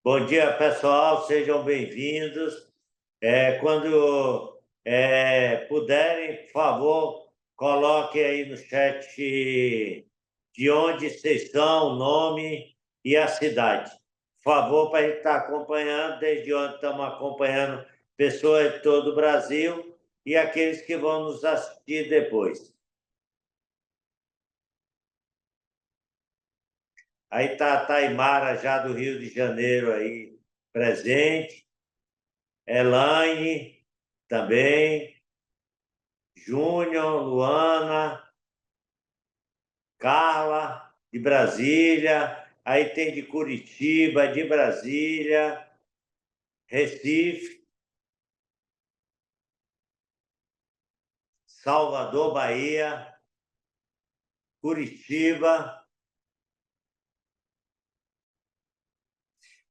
Bom dia, pessoal, sejam bem-vindos. Quando puderem, por favor, coloquem aí no chat de onde vocês são, o nome e a cidade. Por favor, para a gente estar acompanhando, desde onde estamos acompanhando pessoas de todo o Brasil e aqueles que vão nos assistir depois. Aí está a Taimara, já do Rio de Janeiro, aí presente. Elaine também. Júnior, Luana, Carla, de Brasília. Aí tem de Curitiba, de Brasília, Recife, Salvador, Bahia, Curitiba.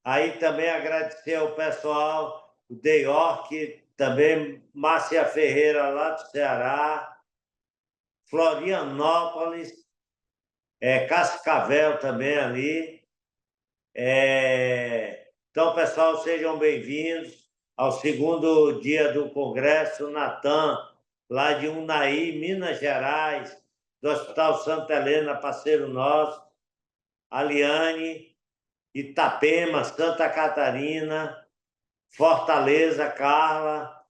Aí também agradecer ao pessoal de York, também Márcia Ferreira, lá do Ceará, Florianópolis, Cascavel também ali. Então, pessoal, sejam bem-vindos ao segundo dia do Congresso Natan, lá de Unai, Minas Gerais, do Hospital Santa Helena, parceiro nosso, Aliane, Itapema, Santa Catarina, Fortaleza, Carla,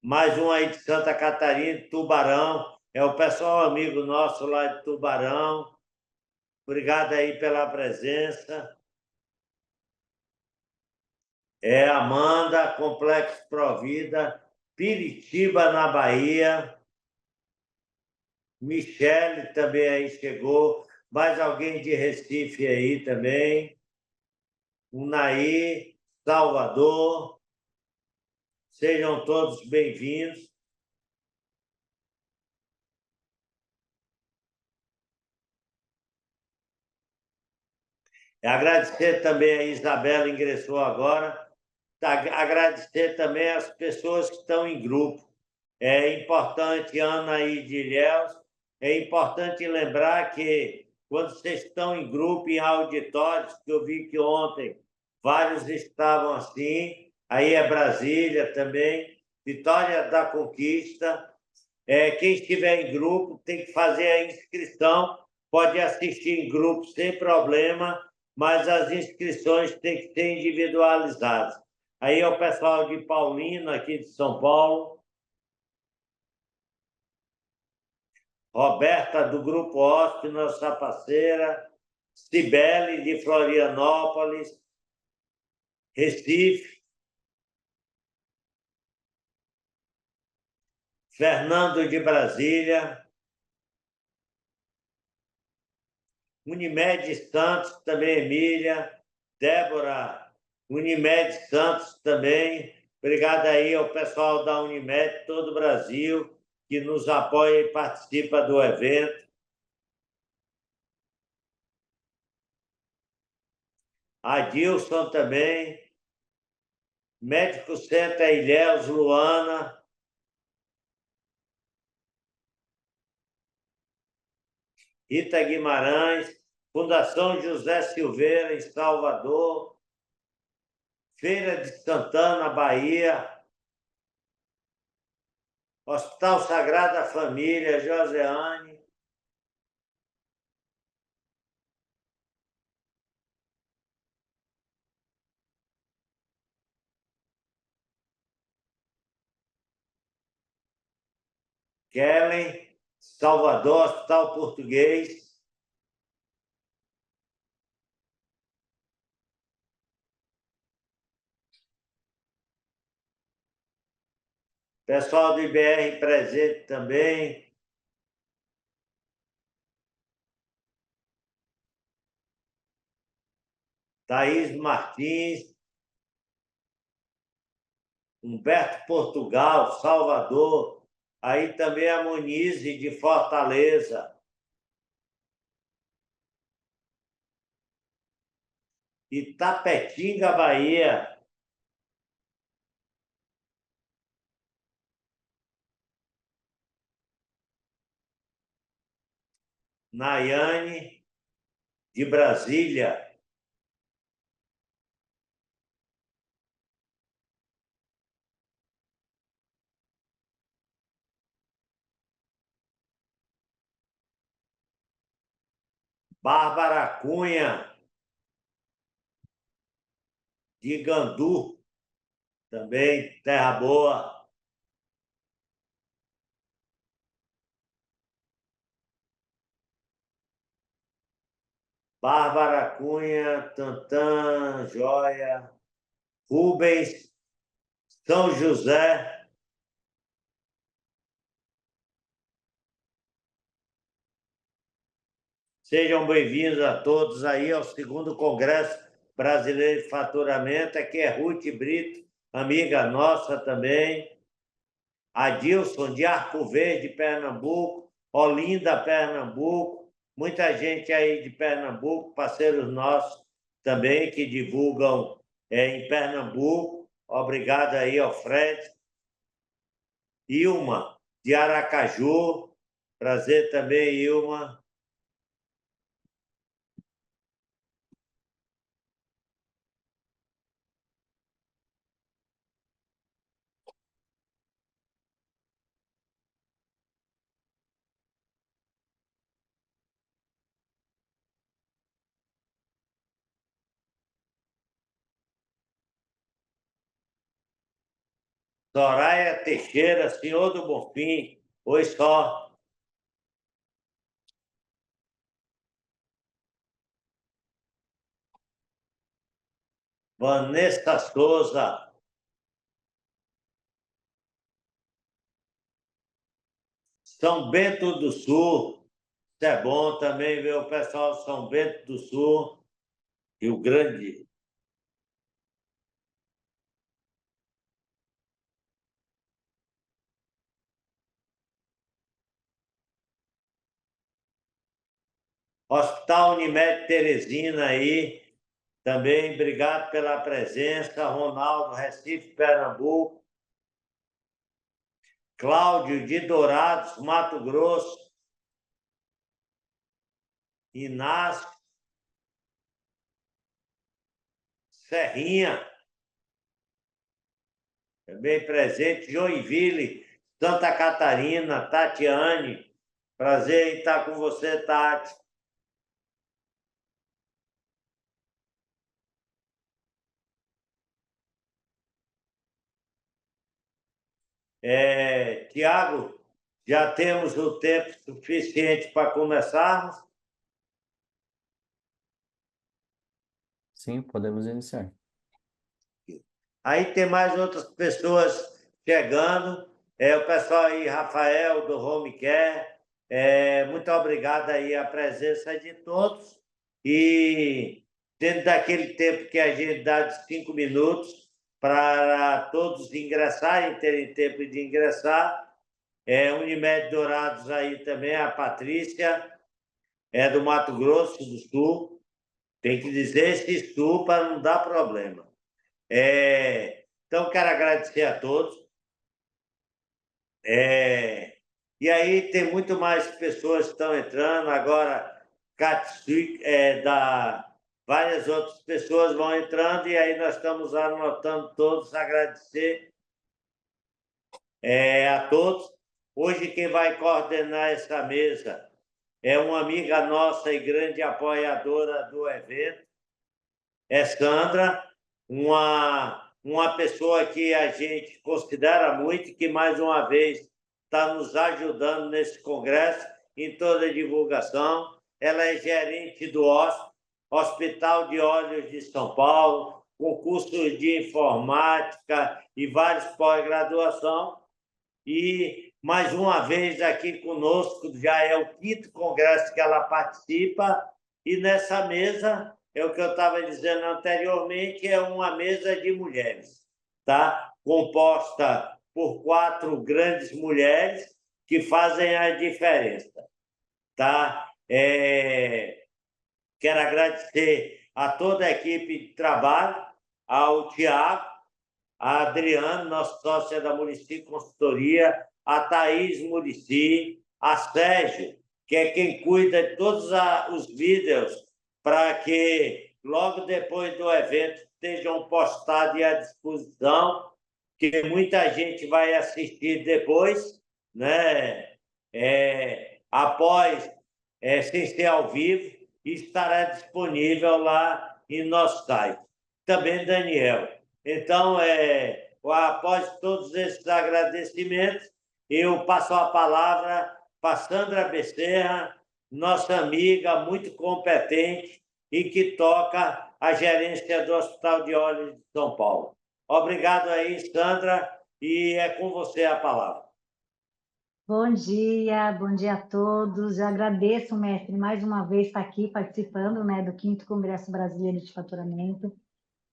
mais um aí de Santa Catarina, Tubarão, é o pessoal amigo nosso lá de Tubarão. Obrigado aí pela presença. Amanda, Complexo Provida, Piritiba, na Bahia. Michele também aí chegou. Mais alguém de Recife aí também. Unai, Salvador. Sejam todos bem-vindos. Agradecer também a Isabela, ingressou agora. Agradecer também as pessoas que estão em grupo. É importante, Ana e Ilhéus, é importante lembrar que quando vocês estão em grupo, em auditórios, que eu vi que ontem vários estavam assim, aí é Brasília também, Vitória da Conquista. Quem estiver em grupo tem que fazer a inscrição, pode assistir em grupo sem problema, mas as inscrições têm que ser individualizadas. Aí é o pessoal de Paulina, aqui de São Paulo, Roberta, do Grupo Hóspede, nossa parceira, Cibele, de Florianópolis, Recife, Fernando, de Brasília, Unimed Santos, também Emília, Débora, Unimed Santos também. Obrigado aí ao pessoal da Unimed, todo o Brasil, que nos apoia e participa do evento. Adilson também, Médico Center Ilhéus, Luana, Rita Guimarães, Fundação José Silveira, em Salvador, Feira de Santana, Bahia, Hospital Sagrada Família, Joseane, Kellen, Salvador, Hospital Português, pessoal do IBR presente também, Thaís Martins, Humberto Portugal, Salvador, aí também a Monize de Fortaleza, Itapetinga, Bahia, Nayane de Brasília, Bárbara Cunha de Gandu, também Terra Boa, Bárbara Cunha, Tantã, Joia, Rubens, São José. Sejam bem-vindos a todos aí ao segundo Congresso Brasileiro de Faturamento. Aqui é Ruth Brito, amiga nossa também. Adilson de Arco Verde, Pernambuco. Olinda, Pernambuco. Muita gente aí de Pernambuco, parceiros nossos também que divulgam em Pernambuco. Obrigado aí ao Fred. Ilma, de Aracaju. Prazer também, Ilma. Soraya Teixeira, Senhor do Bonfim. Oi, só. Vanessa Souza. São Bento do Sul. Isso é bom também ver o pessoal de São Bento do Sul. Rio Grande. Hospital Unimed Teresina aí. Também, obrigado pela presença. Ronaldo, Recife, Pernambuco. Cláudio de Dourados, Mato Grosso. Inácio. Serrinha. Também presente. Joinville, Santa Catarina. Tatiane. Prazer em estar com você, Tati. Tiago, já temos o tempo suficiente para começarmos? Sim, podemos iniciar. Aí tem mais outras pessoas chegando. O pessoal aí, Rafael, do Home Care. Muito obrigado aí a presença de todos. E dentro daquele tempo que a gente dá de 5 minutos para todos ingressarem, terem tempo de ingressar. Unimed Dourados aí também, a Patrícia, é do Mato Grosso do Sul. Tem que dizer esse Sul para não dar problema. Então, quero agradecer a todos. E aí tem muito mais pessoas que estão entrando. Agora, Katsuik, várias outras pessoas vão entrando e aí nós estamos anotando todos, agradecer a todos. Hoje quem vai coordenar essa mesa é uma amiga nossa e grande apoiadora do evento, é Sandra, uma pessoa que a gente considera muito e que, mais uma vez, está nos ajudando nesse congresso, em toda a divulgação. Ela é gerente do Hospital de Olhos de São Paulo, com cursos de informática e vários pós-graduação. E, mais uma vez, aqui conosco, já é o 5º congresso que ela participa, e nessa mesa é o que eu estava dizendo anteriormente, é uma mesa de mulheres, tá? Composta por 4 grandes mulheres que fazem a diferença, tá? Quero agradecer a toda a equipe de trabalho, ao Tiago, a Adriano, nosso sócio da Muricy Consultoria, a Thaís Muricy, a Sérgio, que é quem cuida de todos os vídeos para que logo depois do evento estejam postados à disposição, que muita gente vai assistir depois, né? Após, sem ser ao vivo, e estará disponível lá em nosso site. Também Daniel. Então, após todos esses agradecimentos, eu passo a palavra para Sandra Becerra, nossa amiga muito competente e que toca a gerência do Hospital de Olhos de São Paulo. Obrigado aí, Sandra, e é com você a palavra. Bom dia a todos. Eu agradeço, mestre, mais uma vez estar aqui participando, né, do 5º Congresso Brasileiro de Faturamento.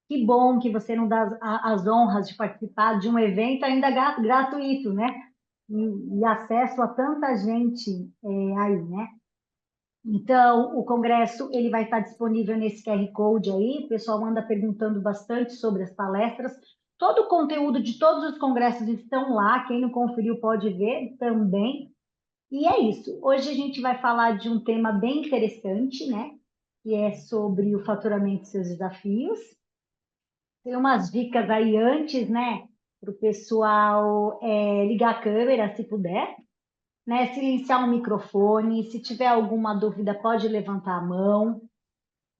Que bom que você nos dá as honras de participar de um evento ainda gratuito, né? E acesso a tanta gente aí, né? Então, o congresso ele vai estar disponível nesse QR Code aí. O pessoal anda perguntando bastante sobre as palestras. Todo o conteúdo de todos os congressos estão lá. Quem não conferiu pode ver também. E é isso. Hoje a gente vai falar de um tema bem interessante, né? Que é sobre o faturamento e seus desafios. Tem umas dicas aí antes, né? Para o pessoal ligar a câmera, se puder, né? Silenciar o microfone. Se tiver alguma dúvida, pode levantar a mão.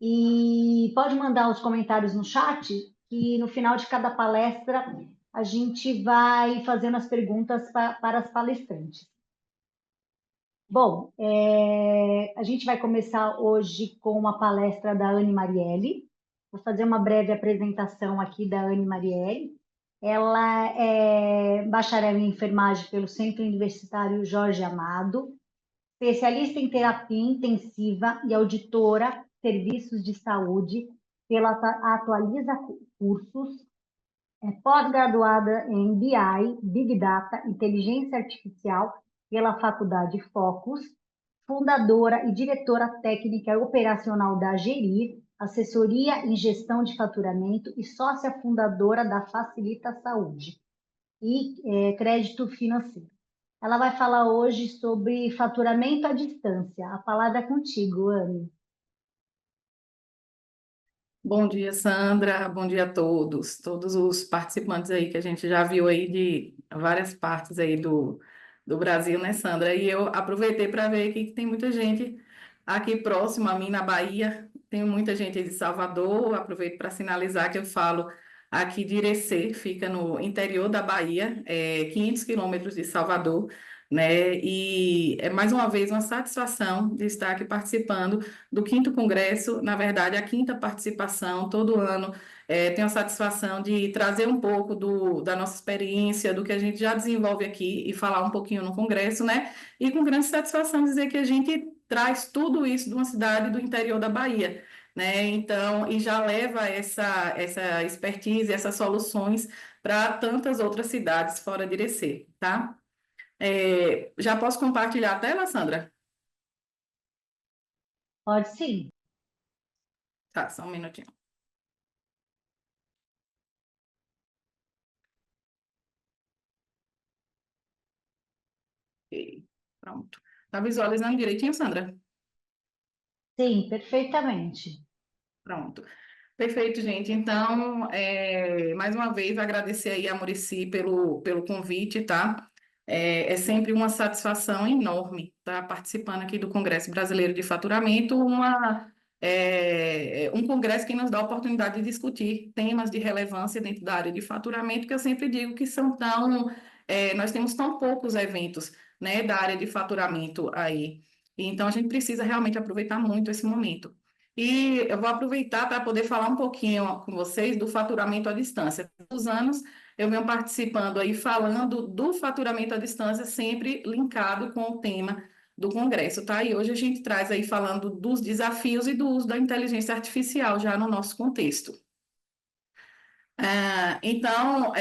E pode mandar os comentários no chat, que no final de cada palestra a gente vai fazendo as perguntas para as palestrantes. Bom, a gente vai começar hoje com uma palestra da Anne Marielle. Vou fazer uma breve apresentação aqui da Anne Marielle. Ela é bacharel em enfermagem pelo Centro Universitário Jorge Amado, especialista em terapia intensiva e auditora de serviços de saúde pela Atualiza Cursos, pós-graduada em BI, Big Data, Inteligência Artificial pela Faculdade Focus, fundadora e diretora técnica operacional da Gerir, assessoria em gestão de faturamento e sócia fundadora da Facilita Saúde e crédito financeiro. Ela vai falar hoje sobre faturamento à distância. A palavra é contigo, Anne. Bom dia, Sandra. Bom dia a todos os participantes aí que a gente já viu aí de várias partes aí do Brasil, né, Sandra? E eu aproveitei para ver aqui que tem muita gente aqui próximo a mim, na Bahia. Tem muita gente aí de Salvador. Aproveito para sinalizar que eu falo aqui de Irecê, fica no interior da Bahia, 500 quilômetros de Salvador, né? E é mais uma vez uma satisfação de estar aqui participando do 5º Congresso, na verdade, a 5ª participação, todo ano, tenho a satisfação de trazer um pouco da nossa experiência, do que a gente já desenvolve aqui e falar um pouquinho no Congresso, né? E com grande satisfação dizer que a gente traz tudo isso de uma cidade do interior da Bahia, né? Então, e já leva essa expertise, essas soluções para tantas outras cidades fora de Irecê, tá? Já posso compartilhar a tela, Sandra? Pode sim. Tá, só um minutinho. Ok, pronto. Tá visualizando direitinho, Sandra? Sim, perfeitamente. Pronto. Perfeito, gente. Então, mais uma vez, agradecer aí a Muricy pelo convite, tá? É sempre uma satisfação enorme estar participando aqui do Congresso Brasileiro de Faturamento, um congresso que nos dá a oportunidade de discutir temas de relevância dentro da área de faturamento, que eu sempre digo que nós temos tão poucos eventos, né, da área de faturamento aí. Então, a gente precisa realmente aproveitar muito esse momento. E eu vou aproveitar para poder falar um pouquinho com vocês do faturamento à distância. Todos os anos eu venho participando aí, falando do faturamento à distância, sempre linkado com o tema do Congresso, tá? E hoje a gente traz aí falando dos desafios e do uso da inteligência artificial já no nosso contexto. Então,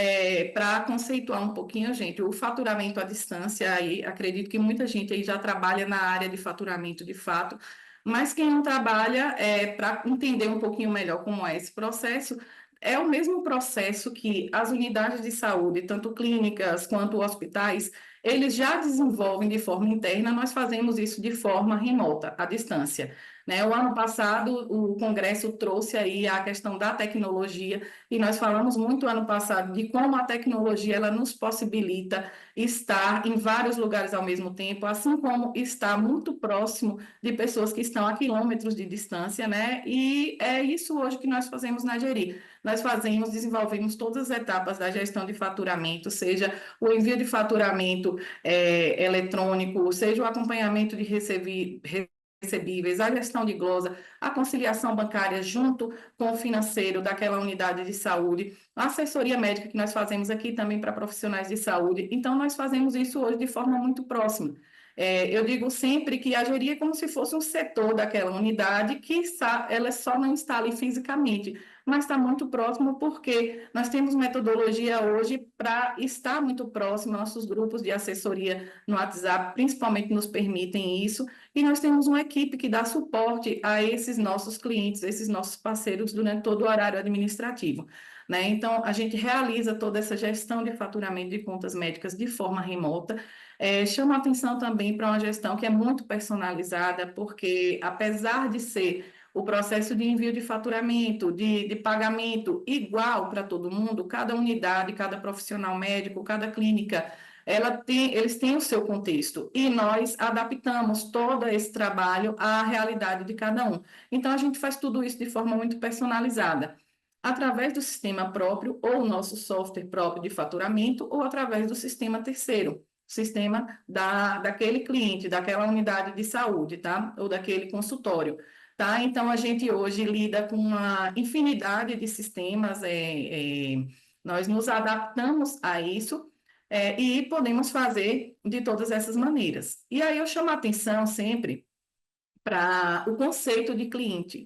para conceituar um pouquinho, gente, o faturamento à distância, aí, acredito que muita gente aí já trabalha na área de faturamento de fato, mas quem não trabalha, para entender um pouquinho melhor como é esse processo, é o mesmo processo que as unidades de saúde, tanto clínicas quanto hospitais, eles já desenvolvem de forma interna, nós fazemos isso de forma remota, à distância, né? O ano passado, o Congresso trouxe aí a questão da tecnologia, e nós falamos muito ano passado de como a tecnologia ela nos possibilita estar em vários lugares ao mesmo tempo, assim como estar muito próximo de pessoas que estão a quilômetros de distância, né? E é isso hoje que nós fazemos na Geri. Nós desenvolvemos todas as etapas da gestão de faturamento, seja o envio de faturamento eletrônico, seja o acompanhamento de recebíveis, a gestão de glosa, a conciliação bancária junto com o financeiro daquela unidade de saúde, a assessoria médica que nós fazemos aqui também para profissionais de saúde. Então, nós fazemos isso hoje de forma muito próxima. Eu digo sempre que a Geri é como se fosse um setor daquela unidade que ela só não está ali fisicamente, mas está muito próximo porque nós temos metodologia hoje para estar muito próximo, nossos grupos de assessoria no WhatsApp principalmente nos permitem isso, e nós temos uma equipe que dá suporte a esses nossos clientes, esses nossos parceiros durante todo o horário administrativo, né? Então, a gente realiza toda essa gestão de faturamento de contas médicas de forma remota. Chama atenção também para uma gestão que é muito personalizada, porque apesar de ser o processo de envio de faturamento, de pagamento igual para todo mundo, cada unidade, cada profissional médico, cada clínica, eles têm o seu contexto e nós adaptamos todo esse trabalho à realidade de cada um. Então, a gente faz tudo isso de forma muito personalizada, através do sistema próprio, ou o nosso software próprio de faturamento, ou através do sistema terceiro, sistema daquele cliente, daquela unidade de saúde, tá? Ou daquele consultório. Tá? Então, a gente hoje lida com uma infinidade de sistemas, nós nos adaptamos a isso, e podemos fazer de todas essas maneiras. E aí eu chamo a atenção sempre para o conceito de cliente.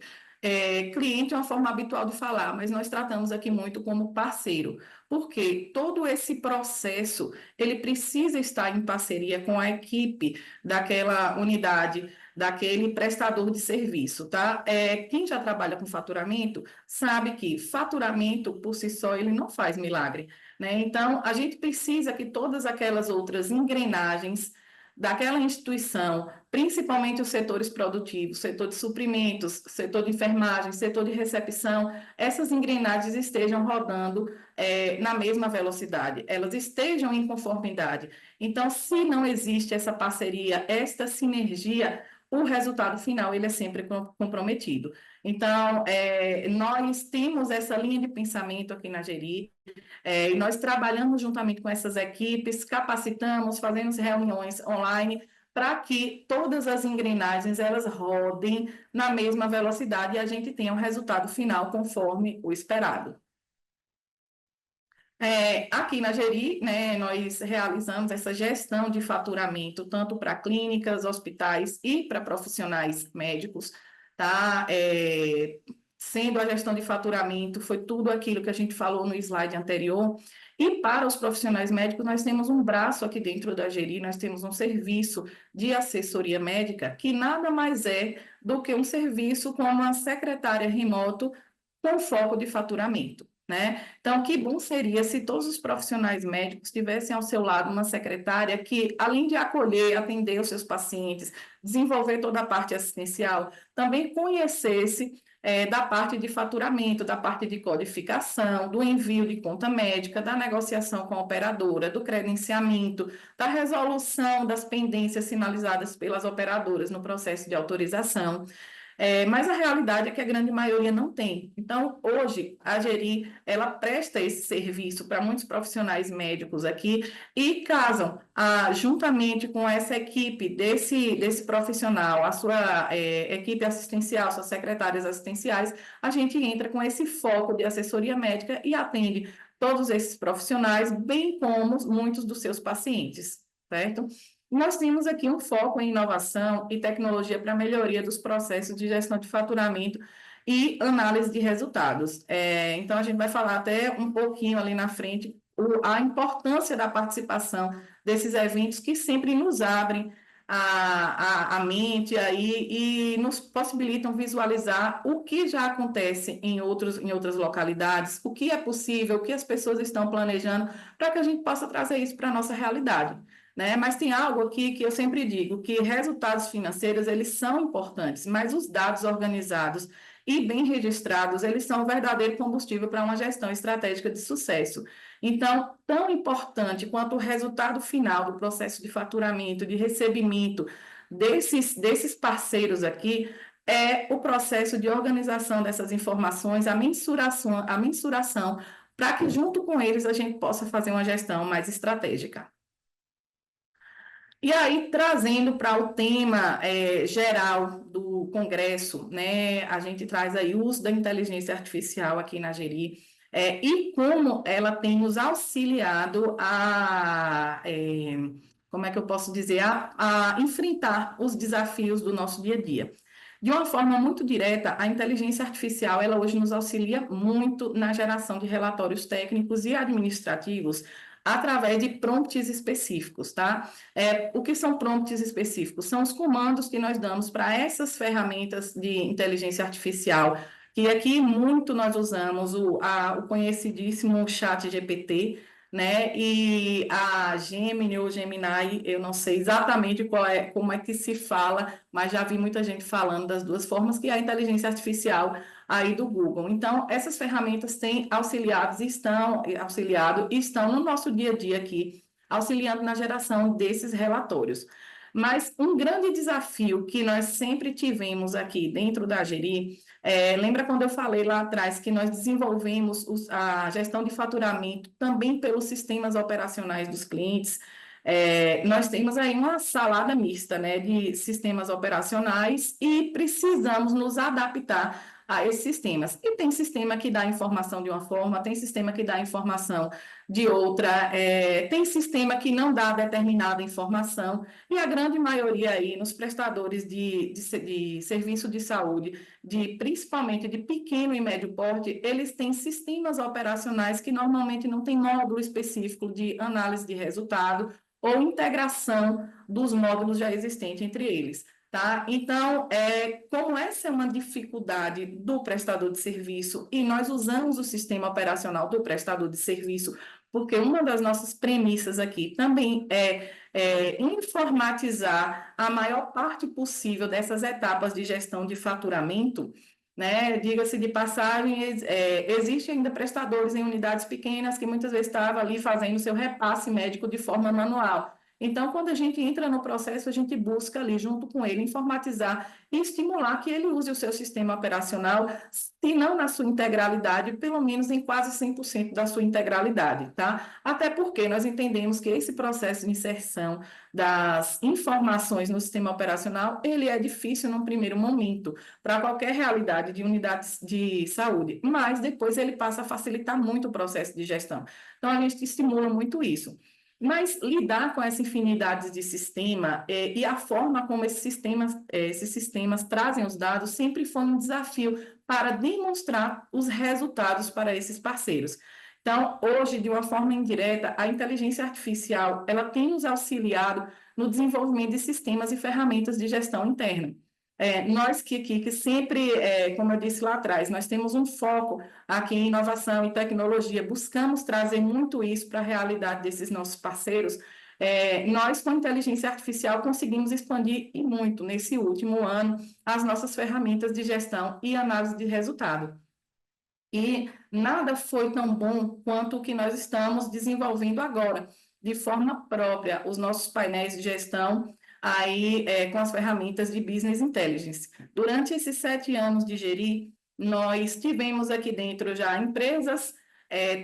Cliente é uma forma habitual de falar, mas nós tratamos aqui muito como parceiro, porque todo esse processo, ele precisa estar em parceria com a equipe daquela unidade, daquele prestador de serviço, tá? Quem já trabalha com faturamento sabe que faturamento, por si só, ele não faz milagre, né? Então, a gente precisa que todas aquelas outras engrenagens daquela instituição, principalmente os setores produtivos, setor de suprimentos, setor de enfermagem, setor de recepção, essas engrenagens estejam rodando na mesma velocidade, elas estejam em conformidade. Então, se não existe essa parceria, esta sinergia, o resultado final ele é sempre comprometido. Então, nós temos essa linha de pensamento aqui na Geri, e nós trabalhamos juntamente com essas equipes, capacitamos, fazemos reuniões online para que todas as engrenagens elas rodem na mesma velocidade e a gente tenha um resultado final conforme o esperado. Aqui na Geri, né, nós realizamos essa gestão de faturamento tanto para clínicas, hospitais e para profissionais médicos, tá? Sendo a gestão de faturamento, foi tudo aquilo que a gente falou no slide anterior. E para os profissionais médicos, nós temos um braço aqui dentro da Geri, nós temos um serviço de assessoria médica, que nada mais é do que um serviço com uma secretária remoto com foco de faturamento, né? Então, que bom seria se todos os profissionais médicos tivessem ao seu lado uma secretária que, além de acolher, atender os seus pacientes, desenvolver toda a parte assistencial, também conhecesse da parte de faturamento, da parte de codificação, do envio de conta médica, da negociação com a operadora, do credenciamento, da resolução das pendências sinalizadas pelas operadoras no processo de autorização. Mas a realidade é que a grande maioria não tem. Então, hoje, a Geri, ela presta esse serviço para muitos profissionais médicos aqui e casam, juntamente com essa equipe desse profissional, a sua equipe assistencial, suas secretárias assistenciais, a gente entra com esse foco de assessoria médica e atende todos esses profissionais, bem como muitos dos seus pacientes, certo? Nós temos aqui um foco em inovação e tecnologia para a melhoria dos processos de gestão de faturamento e análise de resultados. Então, a gente vai falar até um pouquinho ali na frente a importância da participação desses eventos que sempre nos abrem a mente aí e nos possibilitam visualizar o que já acontece em outras localidades, o que é possível, o que as pessoas estão planejando, para que a gente possa trazer isso para a nossa realidade. Né? Mas tem algo aqui que eu sempre digo, que resultados financeiros, eles são importantes, mas os dados organizados e bem registrados, eles são o verdadeiro combustível para uma gestão estratégica de sucesso. Então, tão importante quanto o resultado final do processo de faturamento, de recebimento desses parceiros aqui, é o processo de organização dessas informações, a mensuração, para que junto com eles a gente possa fazer uma gestão mais estratégica. E aí, trazendo para o tema geral do Congresso, né, a gente traz aí o uso da inteligência artificial aqui na Geri, e como ela tem nos auxiliado como é que eu posso dizer, a enfrentar os desafios do nosso dia a dia. De uma forma muito direta, a inteligência artificial, ela hoje nos auxilia muito na geração de relatórios técnicos e administrativos através de prompts específicos, tá? O que são prompts específicos? São os comandos que nós damos para essas ferramentas de inteligência artificial, que aqui muito nós usamos o conhecidíssimo chat GPT, né? E a Gemini ou Gemini, eu não sei exatamente como é que se fala, mas já vi muita gente falando das duas formas, que é a inteligência artificial aí do Google. Então, essas ferramentas têm auxiliado e estão no nosso dia a dia aqui, auxiliando na geração desses relatórios. Mas um grande desafio que nós sempre tivemos aqui dentro da Geri, lembra quando eu falei lá atrás que nós desenvolvemos a gestão de faturamento também pelos sistemas operacionais dos clientes? Nós temos aí uma salada mista, né, de sistemas operacionais e precisamos nos adaptar a esses sistemas. E tem sistema que dá informação de uma forma, tem sistema que dá informação de outra, tem sistema que não dá determinada informação, e a grande maioria aí nos prestadores de serviço de saúde, principalmente de pequeno e médio porte, eles têm sistemas operacionais que normalmente não têm módulo específico de análise de resultado ou integração dos módulos já existentes entre eles. Tá? Então, como essa é uma dificuldade do prestador de serviço, e nós usamos o sistema operacional do prestador de serviço, porque uma das nossas premissas aqui também é informatizar a maior parte possível dessas etapas de gestão de faturamento, né? Diga-se de passagem, existem ainda prestadores em unidades pequenas que muitas vezes estavam ali fazendo seu repasse médico de forma manual. Então, quando a gente entra no processo, a gente busca ali, junto com ele, informatizar e estimular que ele use o seu sistema operacional, se não na sua integralidade, pelo menos em quase 100% da sua integralidade, tá? Até porque nós entendemos que esse processo de inserção das informações no sistema operacional, ele é difícil num primeiro momento, para qualquer realidade de unidades de saúde, mas depois ele passa a facilitar muito o processo de gestão. Então, a gente estimula muito isso. Mas lidar com essa infinidade de sistema e a forma como esses sistemas trazem os dados sempre foi um desafio para demonstrar os resultados para esses parceiros. Então, hoje, de uma forma indireta, a inteligência artificial ela tem nos auxiliado no desenvolvimento de sistemas e ferramentas de gestão interna. Nós que sempre, como eu disse lá atrás, nós temos um foco aqui em inovação e tecnologia, buscamos trazer muito isso para a realidade desses nossos parceiros. Nós, com a inteligência artificial, conseguimos expandir e muito, nesse último ano, as nossas ferramentas de gestão e análise de resultado. E nada foi tão bom quanto o que nós estamos desenvolvendo agora, de forma própria, os nossos painéis de gestão, aí com as ferramentas de Business Intelligence. Durante esses 7 anos de Geri, nós tivemos aqui dentro já empresas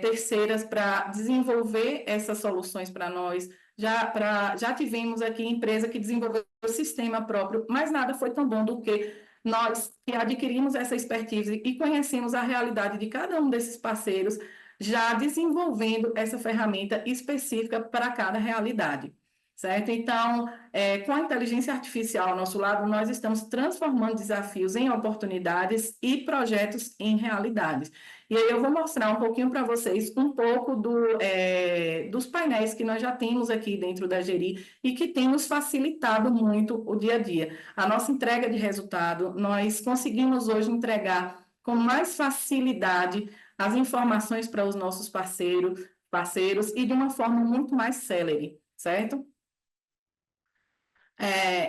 terceiras para desenvolver essas soluções para nós, já tivemos aqui empresa que desenvolveu o sistema próprio, mas nada foi tão bom do que nós que adquirimos essa expertise e conhecemos a realidade de cada um desses parceiros, já desenvolvendo essa ferramenta específica para cada realidade. certo? Então, com a inteligência artificial ao nosso lado, nós estamos transformando desafios em oportunidades e projetos em realidades. E aí eu vou mostrar um pouquinho para vocês um pouco dos painéis que nós já temos aqui dentro da Geri e que tem nos facilitado muito o dia a dia. A nossa entrega de resultado, nós conseguimos hoje entregar com mais facilidade as informações para os nossos parceiros e de uma forma muito mais célere, certo?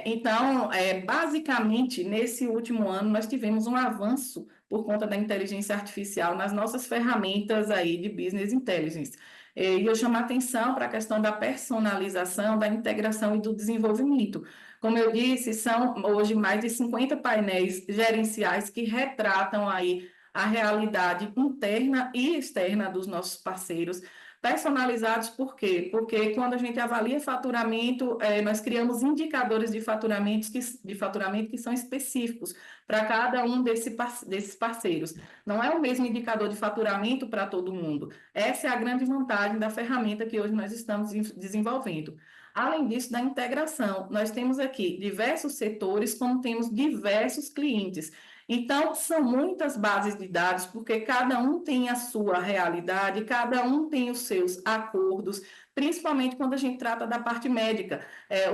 Então, basicamente, nesse último ano, nós tivemos um avanço por conta da inteligência artificial nas nossas ferramentas aí de Business Intelligence. E eu chamo a atenção para a questão da personalização, da integração e do desenvolvimento. Como eu disse, são hoje mais de 50 painéis gerenciais que retratam aí a realidade interna e externa dos nossos parceiros, personalizados por quê? Porque quando a gente avalia faturamento, nós criamos indicadores de faturamento que são específicos para cada um desses parceiros. Não é o mesmo indicador de faturamento para todo mundo. Essa é a grande vantagem da ferramenta que hoje nós estamos desenvolvendo. Além disso, da integração, nós temos aqui diversos setores, como temos diversos clientes. Então, são muitas bases de dados, porque cada um tem a sua realidade, cada um tem os seus acordos, principalmente quando a gente trata da parte médica.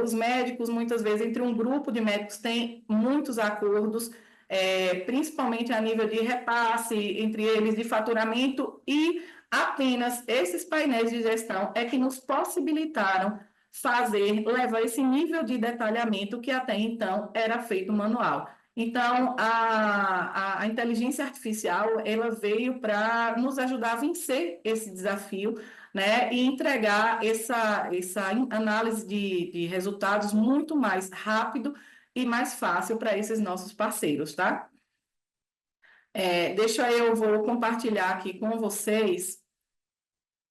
Os médicos, muitas vezes, entre um grupo de médicos, têm muitos acordos, principalmente a nível de repasse, entre eles de faturamento, e apenas esses painéis de gestão é que nos possibilitaram levar esse nível de detalhamento que até então era feito manual. Então, a inteligência artificial, ela veio para nos ajudar a vencer esse desafio, né, e entregar essa análise de resultados muito mais rápido e mais fácil para esses nossos parceiros, tá? Eu vou compartilhar aqui com vocês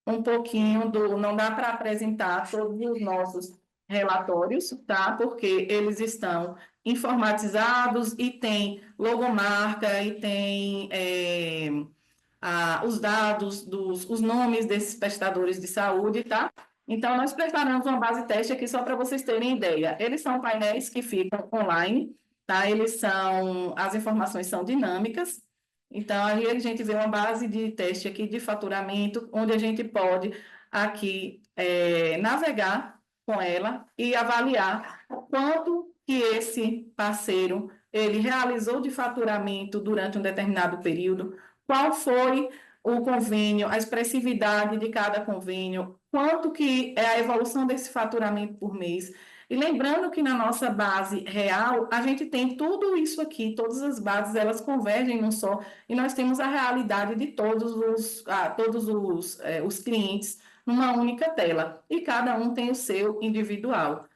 um pouquinho não dá para apresentar todos os nossos relatórios, tá? Porque eles estão informatizados e tem logomarca e tem os dados os nomes desses prestadores de saúde, tá? Então, nós preparamos uma base teste aqui só para vocês terem ideia. Eles são painéis que ficam online, tá? As informações são dinâmicas. Então, aí a gente vê uma base de teste aqui de faturamento, onde a gente pode aqui navegar com ela e avaliar quanto que esse parceiro ele realizou de faturamento durante um determinado período, qual foi o convênio, a expressividade de cada convênio, quanto que é a evolução desse faturamento por mês. E lembrando que na nossa base real, a gente tem tudo isso aqui, todas as bases, elas convergem num só, e nós temos a realidade de todos os clientes numa única tela, e cada um tem o seu individual.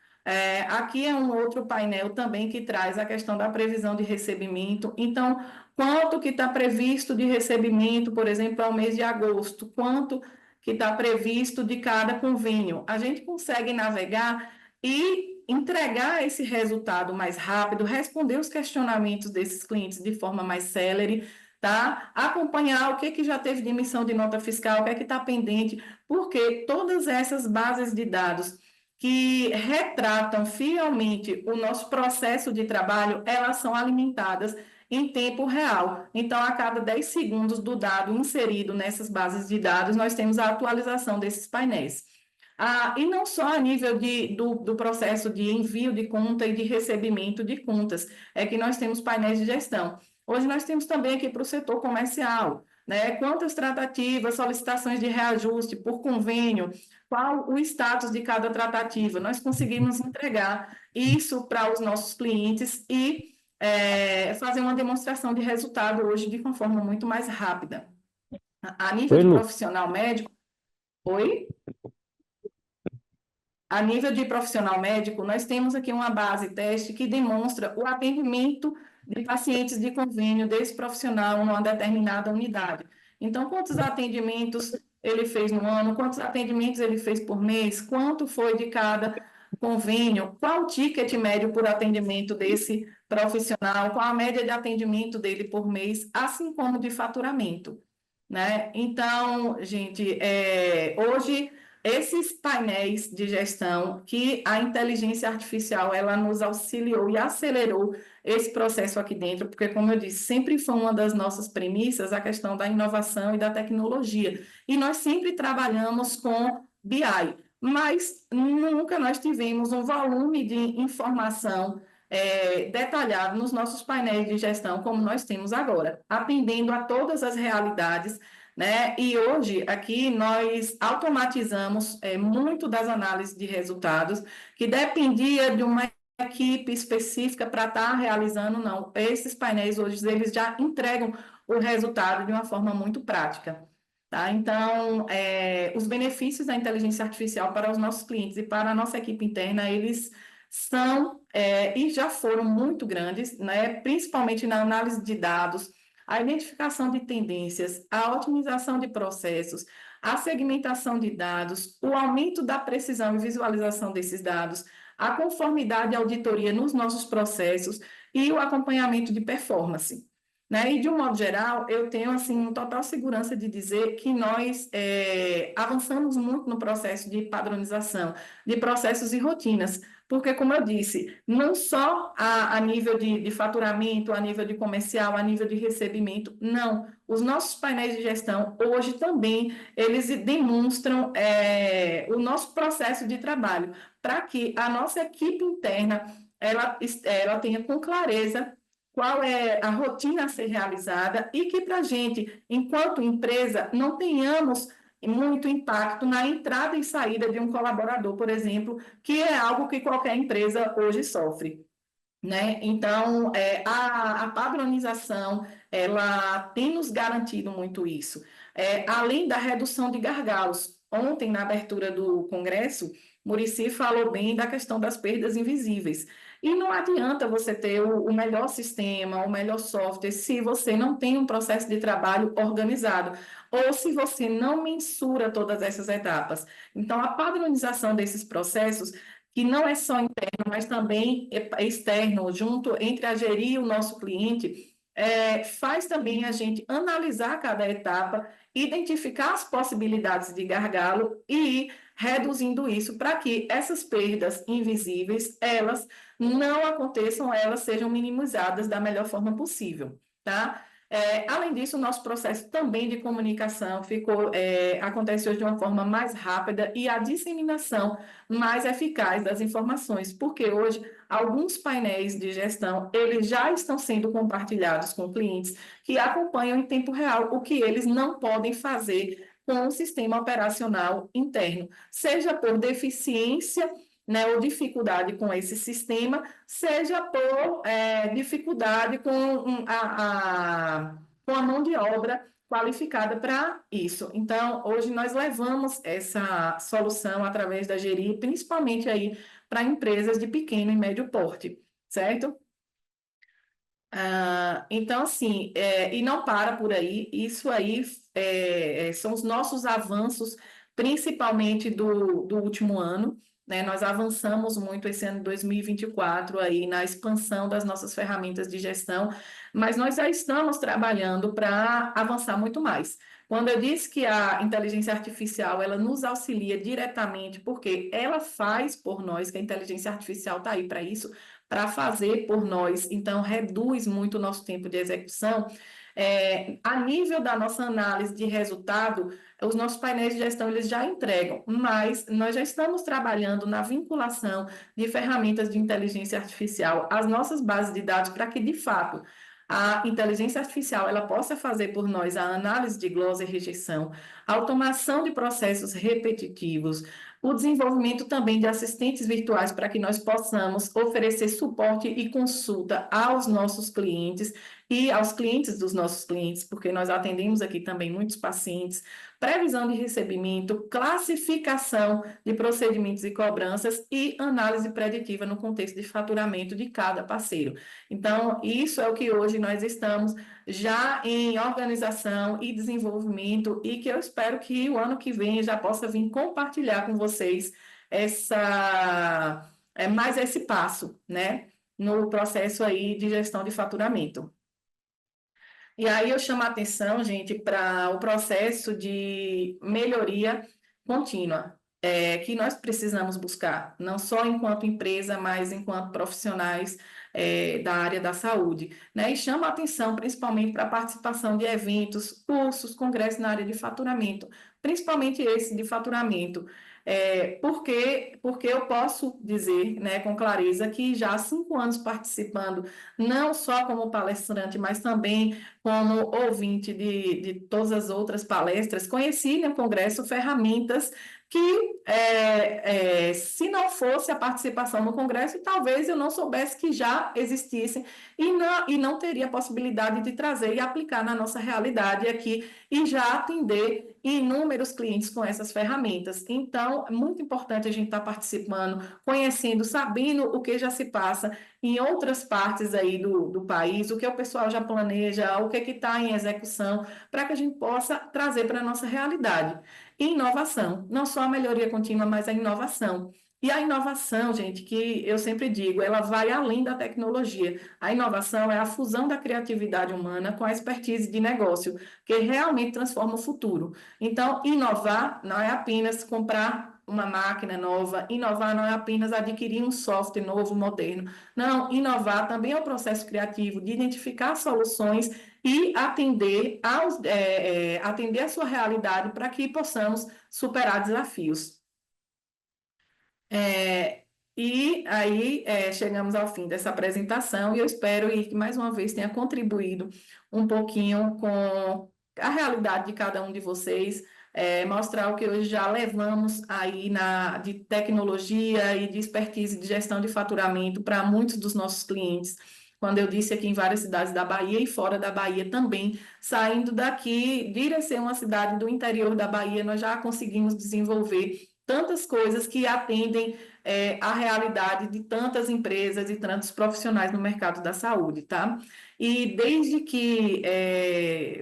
Aqui é um outro painel também que traz a questão da previsão de recebimento. Então, quanto que está previsto de recebimento, por exemplo, ao mês de agosto, quanto que está previsto de cada convênio. A gente consegue navegar e entregar esse resultado mais rápido, responder os questionamentos desses clientes de forma mais célere, tá? Acompanhar o que já teve de emissão de nota fiscal, o que é que está pendente, porque todas essas bases de dados que retratam fielmente o nosso processo de trabalho, elas são alimentadas em tempo real. Então, a cada 10 segundos do dado inserido nessas bases de dados, nós temos a atualização desses painéis. E não só a nível do processo de envio de conta e de recebimento de contas, é que nós temos painéis de gestão. Hoje nós temos também aqui para o setor comercial, né? Quantas tratativas, solicitações de reajuste por convênio, qual o status de cada tratativa. Nós conseguimos entregar isso para os nossos clientes e fazer uma demonstração de resultado hoje de uma forma muito mais rápida. A nível de profissional médico... Oi? A nível de profissional médico, nós temos aqui uma base teste que demonstra o atendimento de pacientes de convênio desse profissional numa determinada unidade. Então, quantos atendimentos ele fez no ano, quantos atendimentos ele fez por mês, quanto foi de cada convênio, qual o ticket médio por atendimento desse profissional, qual a média de atendimento dele por mês, assim como de faturamento, né? Então, gente, hoje esses painéis de gestão que a inteligência artificial ela nos auxiliou e acelerou esse processo aqui dentro, porque, como eu disse, sempre foi uma das nossas premissas a questão da inovação e da tecnologia. E nós sempre trabalhamos com BI, mas nunca nós tivemos um volume de informação detalhado nos nossos painéis de gestão como nós temos agora, atendendo a todas as realidades, né? E hoje, aqui, nós automatizamos muito das análises de resultados, que dependia de uma equipe específica para estar realizando, não. Esses painéis hoje, eles já entregam o resultado de uma forma muito prática, tá? Então, os benefícios da inteligência artificial para os nossos clientes e para a nossa equipe interna, eles são e já foram muito grandes, né? Principalmente na análise de dados, a identificação de tendências, a otimização de processos, a segmentação de dados, o aumento da precisão e visualização desses dados, a conformidade e auditoria nos nossos processos e o acompanhamento de performance, né? E, de um modo geral, eu tenho, assim, total segurança de dizer que nós avançamos muito no processo de padronização, de processos e rotinas, porque, como eu disse, não só a nível de faturamento, a nível de comercial, a nível de recebimento, não. Os nossos painéis de gestão, hoje também, eles demonstram o nosso processo de trabalho, para que a nossa equipe interna, ela tenha com clareza qual é a rotina a ser realizada e que para a gente, enquanto empresa, não tenhamos muito impacto na entrada e saída de um colaborador, por exemplo, que é algo que qualquer empresa hoje sofre, né? Então, a padronização, ela tem nos garantido muito isso. Além da redução de gargalos. Ontem, na abertura do Congresso, Muricy falou bem da questão das perdas invisíveis. E não adianta você ter o melhor sistema, o melhor software, se você não tem um processo de trabalho organizado, ou se você não mensura todas essas etapas. Então, a padronização desses processos, que não é só interno, mas também externo, junto entre a gerir e o nosso cliente, faz também a gente analisar cada etapa, identificar as possibilidades de gargalo e ir reduzindo isso para que essas perdas invisíveis, elas não aconteçam, elas sejam minimizadas da melhor forma possível, tá? Além disso, o nosso processo também de comunicação acontece hoje de uma forma mais rápida e a disseminação mais eficaz das informações, porque hoje alguns painéis de gestão, eles já estão sendo compartilhados com clientes que acompanham em tempo real o que eles não podem fazer com o sistema operacional interno, seja por deficiência, né, ou dificuldade com esse sistema, seja por dificuldade com com a mão de obra qualificada para isso. Então, hoje nós levamos essa solução através da Geri, principalmente aí para empresas de pequeno e médio porte, certo? Então, assim, e não para por aí, isso aí são os nossos avanços, principalmente do último ano, né? Nós avançamos muito esse ano de 2024 aí na expansão das nossas ferramentas de gestão, mas nós já estamos trabalhando para avançar muito mais. Quando eu disse que a inteligência artificial, ela nos auxilia diretamente, porque ela faz por nós, que a inteligência artificial está aí para isso, para fazer por nós, então reduz muito o nosso tempo de execução. A nível da nossa análise de resultado, os nossos painéis de gestão eles já entregam, mas nós já estamos trabalhando na vinculação de ferramentas de inteligência artificial às nossas bases de dados para que, de fato, a inteligência artificial ela possa fazer por nós a análise de glosa e rejeição, a automação de processos repetitivos, o desenvolvimento também de assistentes virtuais para que nós possamos oferecer suporte e consulta aos nossos clientes e aos clientes dos nossos clientes, porque nós atendemos aqui também muitos pacientes, previsão de recebimento, classificação de procedimentos e cobranças e análise preditiva no contexto de faturamento de cada parceiro. Então, isso é o que hoje nós estamos já em organização e desenvolvimento e que eu espero que o ano que vem já possa vir compartilhar com vocês mais esse passo, né, no processo aí de gestão de faturamento. E aí eu chamo a atenção, gente, para o processo de melhoria contínua. que nós precisamos buscar, não só enquanto empresa, mas enquanto profissionais da área da saúde, né? E chama a atenção principalmente para a participação de eventos, cursos, congressos na área de faturamento, principalmente esse de faturamento. Porque eu posso dizer, né, com clareza que já há 5 anos participando, não só como palestrante, mas também como ouvinte de todas as outras palestras, conheci no Congresso ferramentas que, se não fosse a participação no Congresso, talvez eu não soubesse que já existissem e não teria a possibilidade de trazer e aplicar na nossa realidade aqui e já atender inúmeros clientes com essas ferramentas. Então, é muito importante a gente estar participando, conhecendo, sabendo o que já se passa em outras partes aí do país, o que o pessoal já planeja, o que está em execução, para que a gente possa trazer para a nossa realidade. E inovação, não só a melhoria contínua, mas a inovação. E a inovação, gente, que eu sempre digo, ela vai além da tecnologia. A inovação é a fusão da criatividade humana com a expertise de negócio, que realmente transforma o futuro. Então, inovar não é apenas comprar uma máquina nova, inovar não é apenas adquirir um software novo, moderno. Não, inovar também é o processo criativo de identificar soluções e atender a sua realidade para que possamos superar desafios. E aí chegamos ao fim dessa apresentação e eu espero que mais uma vez tenha contribuído um pouquinho com a realidade de cada um de vocês, mostrar o que hoje já levamos aí de tecnologia e de expertise de gestão de faturamento para muitos dos nossos clientes. Quando eu disse aqui em várias cidades da Bahia e fora da Bahia também, saindo daqui, vir a ser uma cidade do interior da Bahia, nós já conseguimos desenvolver tantas coisas que atendem a realidade de tantas empresas e tantos profissionais no mercado da saúde, tá? E desde que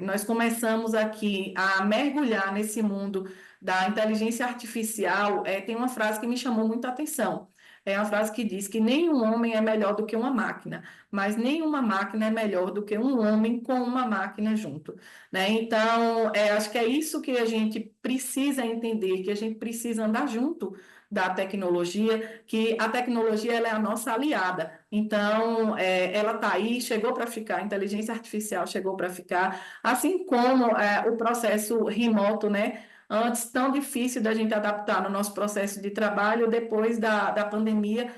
nós começamos aqui a mergulhar nesse mundo da inteligência artificial, tem uma frase que me chamou muita atenção. É uma frase que diz que nenhum homem é melhor do que uma máquina, mas nenhuma máquina é melhor do que um homem com uma máquina junto, né? Então, acho que é isso que a gente precisa entender, que a gente precisa andar junto da tecnologia, que a tecnologia ela é a nossa aliada. Então, ela está aí, chegou para ficar, a inteligência artificial chegou para ficar, assim como o processo remoto, né? Antes tão difícil da gente adaptar no nosso processo de trabalho, depois da pandemia,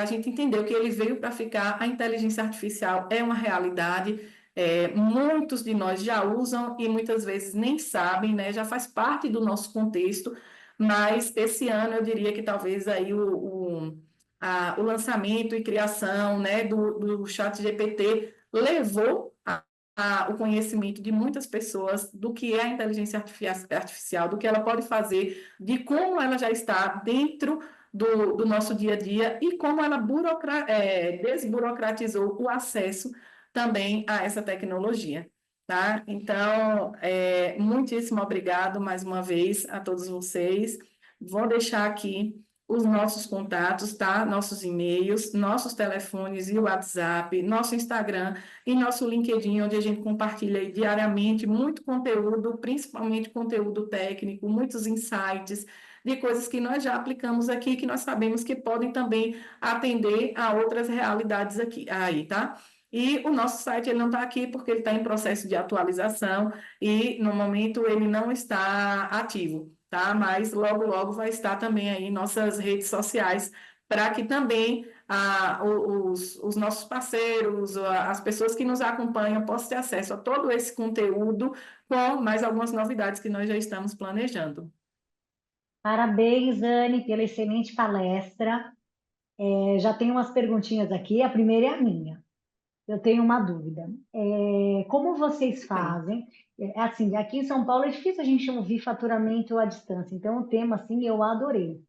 a gente entendeu que ele veio para ficar, a inteligência artificial é uma realidade, muitos de nós já usam e muitas vezes nem sabem, né? Já faz parte do nosso contexto, mas esse ano eu diria que talvez aí o lançamento e criação, né, do ChatGPT levou o conhecimento de muitas pessoas do que é a inteligência artificial, do que ela pode fazer, de como ela já está dentro do nosso dia a dia e como ela desburocratizou o acesso também a essa tecnologia. Tá? Então, muitíssimo obrigado mais uma vez a todos vocês. Vou deixar aqui os nossos contatos, tá? Nossos e-mails, nossos telefones e o WhatsApp, nosso Instagram e nosso LinkedIn, onde a gente compartilha aí diariamente muito conteúdo, principalmente conteúdo técnico, muitos insights de coisas que nós já aplicamos aqui, que nós sabemos que podem também atender a outras realidades aqui, aí, tá? E o nosso site ele não está aqui porque ele está em processo de atualização e, no momento, ele não está ativo, tá? Mas logo, logo vai estar também aí em nossas redes sociais para que também os nossos parceiros, as pessoas que nos acompanham possam ter acesso a todo esse conteúdo com mais algumas novidades que nós já estamos planejando. Parabéns, Anne, pela excelente palestra. Já tenho umas perguntinhas aqui. A primeira é a minha. Eu tenho uma dúvida. Como vocês fazem? Assim, aqui em São Paulo é difícil a gente ouvir faturamento à distância. Então, o tema, assim, eu adorei.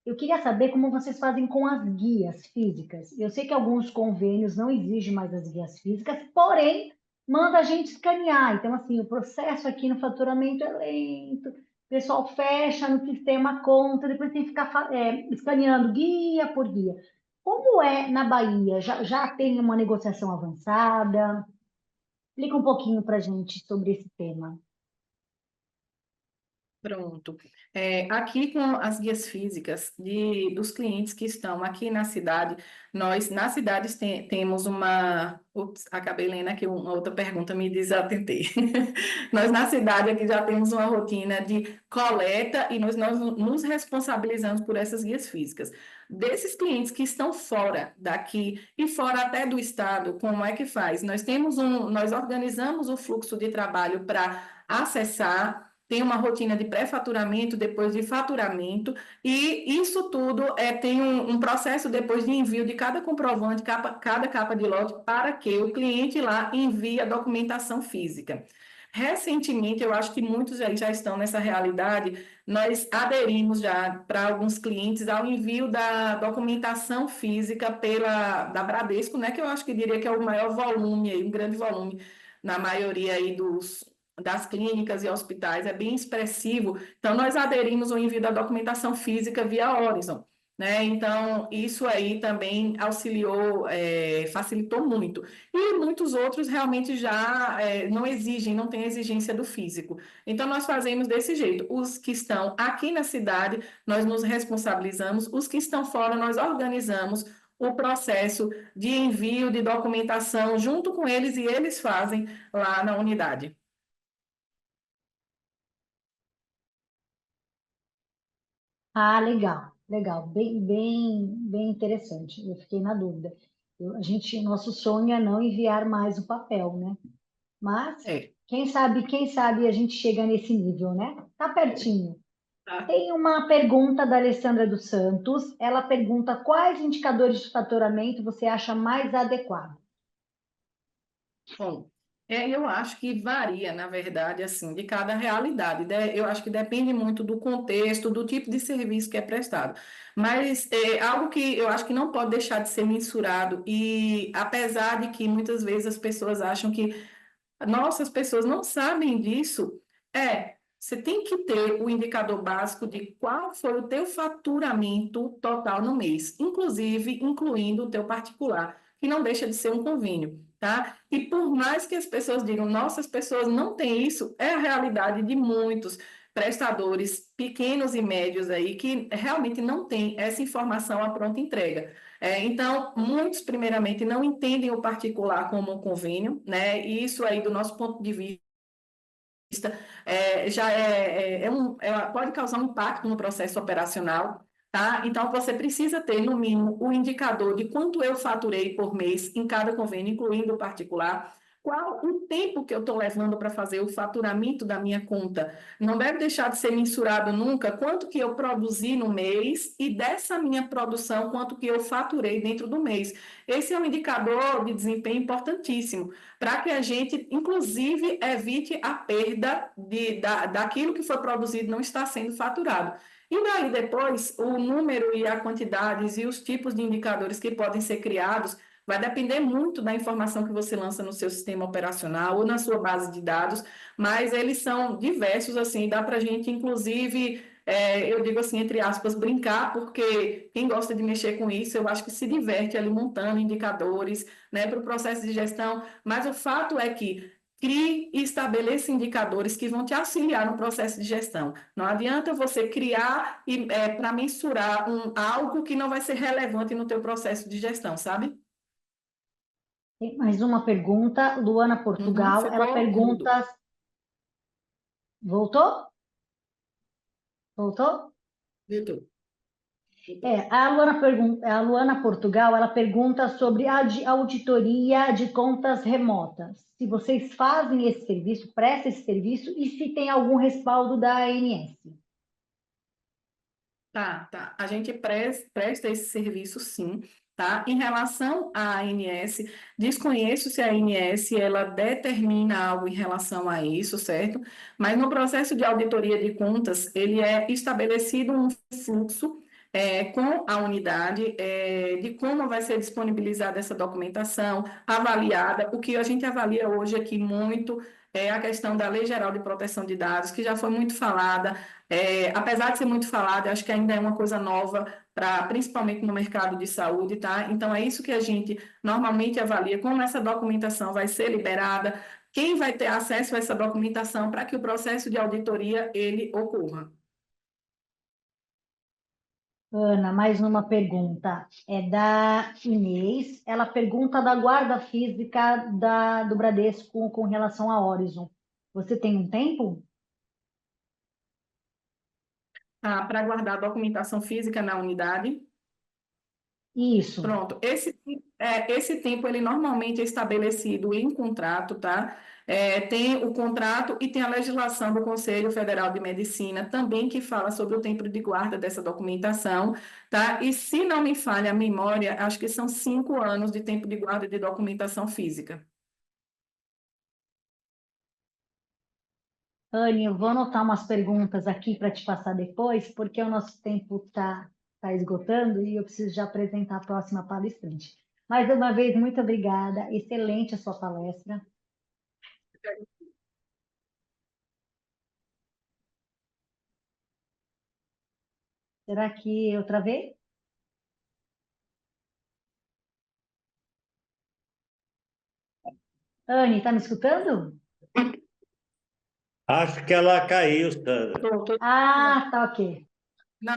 Eu queria saber como vocês fazem com as guias físicas. Eu sei que alguns convênios não exigem mais as guias físicas, porém, manda a gente escanear. Então, assim, o processo aqui no faturamento é lento. O pessoal fecha no sistema a conta, depois tem que ficar escaneando guia por guia. Como é na Bahia? Já tem uma negociação avançada? Explica um pouquinho para a gente sobre esse tema. Pronto. Aqui com as guias físicas dos clientes que estão aqui na cidade, nós na cidade temos uma. Ups, acabei lendo aqui uma outra pergunta, me desatentei. Nós na cidade aqui já temos uma rotina de coleta e nós nos responsabilizamos por essas guias físicas. Desses clientes que estão fora daqui e fora até do estado, como é que faz? Nós organizamos o fluxo de trabalho para acessar. Tem uma rotina de pré-faturamento, depois de faturamento, e isso tudo tem um processo depois de envio de cada comprovante, cada capa de lote, para que o cliente lá envie a documentação física. Recentemente, eu acho que muitos já estão nessa realidade, nós aderimos já para alguns clientes ao envio da documentação física da Bradesco, né, que eu acho que diria que é o maior volume, um grande volume na maioria aí das clínicas e hospitais, é bem expressivo. Então, nós aderimos ao envio da documentação física via Horizon, né? Então, isso aí também auxiliou, facilitou muito. E muitos outros realmente já não exigem, não tem exigência do físico. Então, nós fazemos desse jeito. Os que estão aqui na cidade, nós nos responsabilizamos, os que estão fora, nós organizamos o processo de envio de documentação junto com eles e eles fazem lá na unidade. Ah, legal, legal, bem interessante. Eu fiquei na dúvida. Nosso sonho é não enviar mais o papel, né? Mas É. quem sabe a gente chega nesse nível, né? Tá pertinho. Tá. Tem uma pergunta da Alessandra dos Santos. Ela pergunta quais indicadores de faturamento você acha mais adequado? Bom, eu acho que varia, na verdade, assim, de cada realidade, né? Eu acho que depende muito do contexto, do tipo de serviço que é prestado. Mas é algo que eu acho que não pode deixar de ser mensurado, e apesar de que muitas vezes as pessoas acham que, nossa, as pessoas não sabem disso, você tem que ter o indicador básico de qual foi o teu faturamento total no mês, inclusive incluindo o teu particular, que não deixa de ser um convênio, tá? E por mais que as pessoas digam, nossa, as pessoas não têm isso, é a realidade de muitos prestadores pequenos e médios aí que realmente não têm essa informação à pronta entrega. Então, muitos, primeiramente, não entendem o particular como um convênio, né? E isso aí, do nosso ponto de vista, pode causar um impacto no processo operacional, tá? Então, você precisa ter, no mínimo, o indicador de quanto eu faturei por mês em cada convênio, incluindo o particular, qual o tempo que eu estou levando para fazer o faturamento da minha conta. Não deve deixar de ser mensurado nunca quanto que eu produzi no mês e dessa minha produção, quanto que eu faturei dentro do mês. Esse é um indicador de desempenho importantíssimo para que a gente, inclusive, evite a perda daquilo que foi produzido não está sendo faturado. E daí depois, o número e a quantidades e os tipos de indicadores que podem ser criados vai depender muito da informação que você lança no seu sistema operacional ou na sua base de dados, mas eles são diversos, assim, dá para a gente, inclusive, eu digo assim, entre aspas, brincar, porque quem gosta de mexer com isso, eu acho que se diverte ali montando indicadores, né, para o processo de gestão, mas o fato é que crie e estabeleça indicadores que vão te auxiliar no processo de gestão. Não adianta você criar para mensurar algo que não vai ser relevante no teu processo de gestão, sabe? Tem mais uma pergunta, Luana Uhum, Portugal. Ela ficou mudo. pergunta. Voltou? Voltou? Vitor. A Luana Portugal, ela pergunta sobre a auditoria de contas remotas. Se vocês fazem esse serviço, prestam esse serviço e se tem algum respaldo da ANS. Tá. A gente presta esse serviço, sim, tá? Em relação à ANS, desconheço se a ANS ela determina algo em relação a isso, certo? Mas no processo de auditoria de contas, ele é estabelecido um fluxo com a unidade de como vai ser disponibilizada essa documentação, avaliada. O que a gente avalia hoje aqui muito é a questão da Lei Geral de Proteção de Dados, que já foi muito falada. Apesar de ser muito falado, eu acho que ainda é uma coisa nova, principalmente no mercado de saúde, tá? Então, é isso que a gente normalmente avalia, como essa documentação vai ser liberada, quem vai ter acesso a essa documentação para que o processo de auditoria ele ocorra. Ana, mais uma pergunta. É da Inês. Ela pergunta da guarda física do Bradesco com relação à Horizon. Você tem um tempo? Para guardar a documentação física na unidade. Isso. Pronto, esse tempo ele normalmente é estabelecido em contrato, tá? Tem o contrato e tem a legislação do Conselho Federal de Medicina também que fala sobre o tempo de guarda dessa documentação, tá? E se não me falha a memória, acho que são 5 anos de tempo de guarda de documentação física. Anne, eu vou anotar umas perguntas aqui para te passar depois, porque o nosso tempo tá esgotando e eu preciso já apresentar a próxima palestrante. Mais uma vez, muito obrigada. Excelente a sua palestra. Será que eu travei? Anne, está me escutando? Acho que ela caiu, Sandra. Ah, tá ok. Não,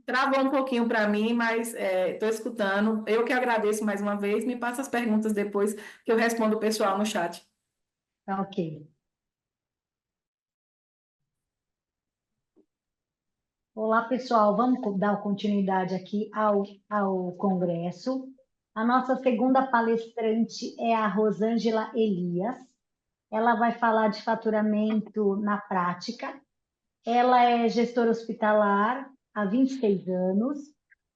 travou um pouquinho para mim, mas estou escutando. Eu que agradeço mais uma vez. Me passa as perguntas depois que eu respondo o pessoal no chat. Tá ok. Olá, pessoal. Vamos dar continuidade aqui ao congresso. A nossa segunda palestrante é a Rosângela Elias. Ela vai falar de faturamento na prática. Ela é gestora hospitalar há 26 anos.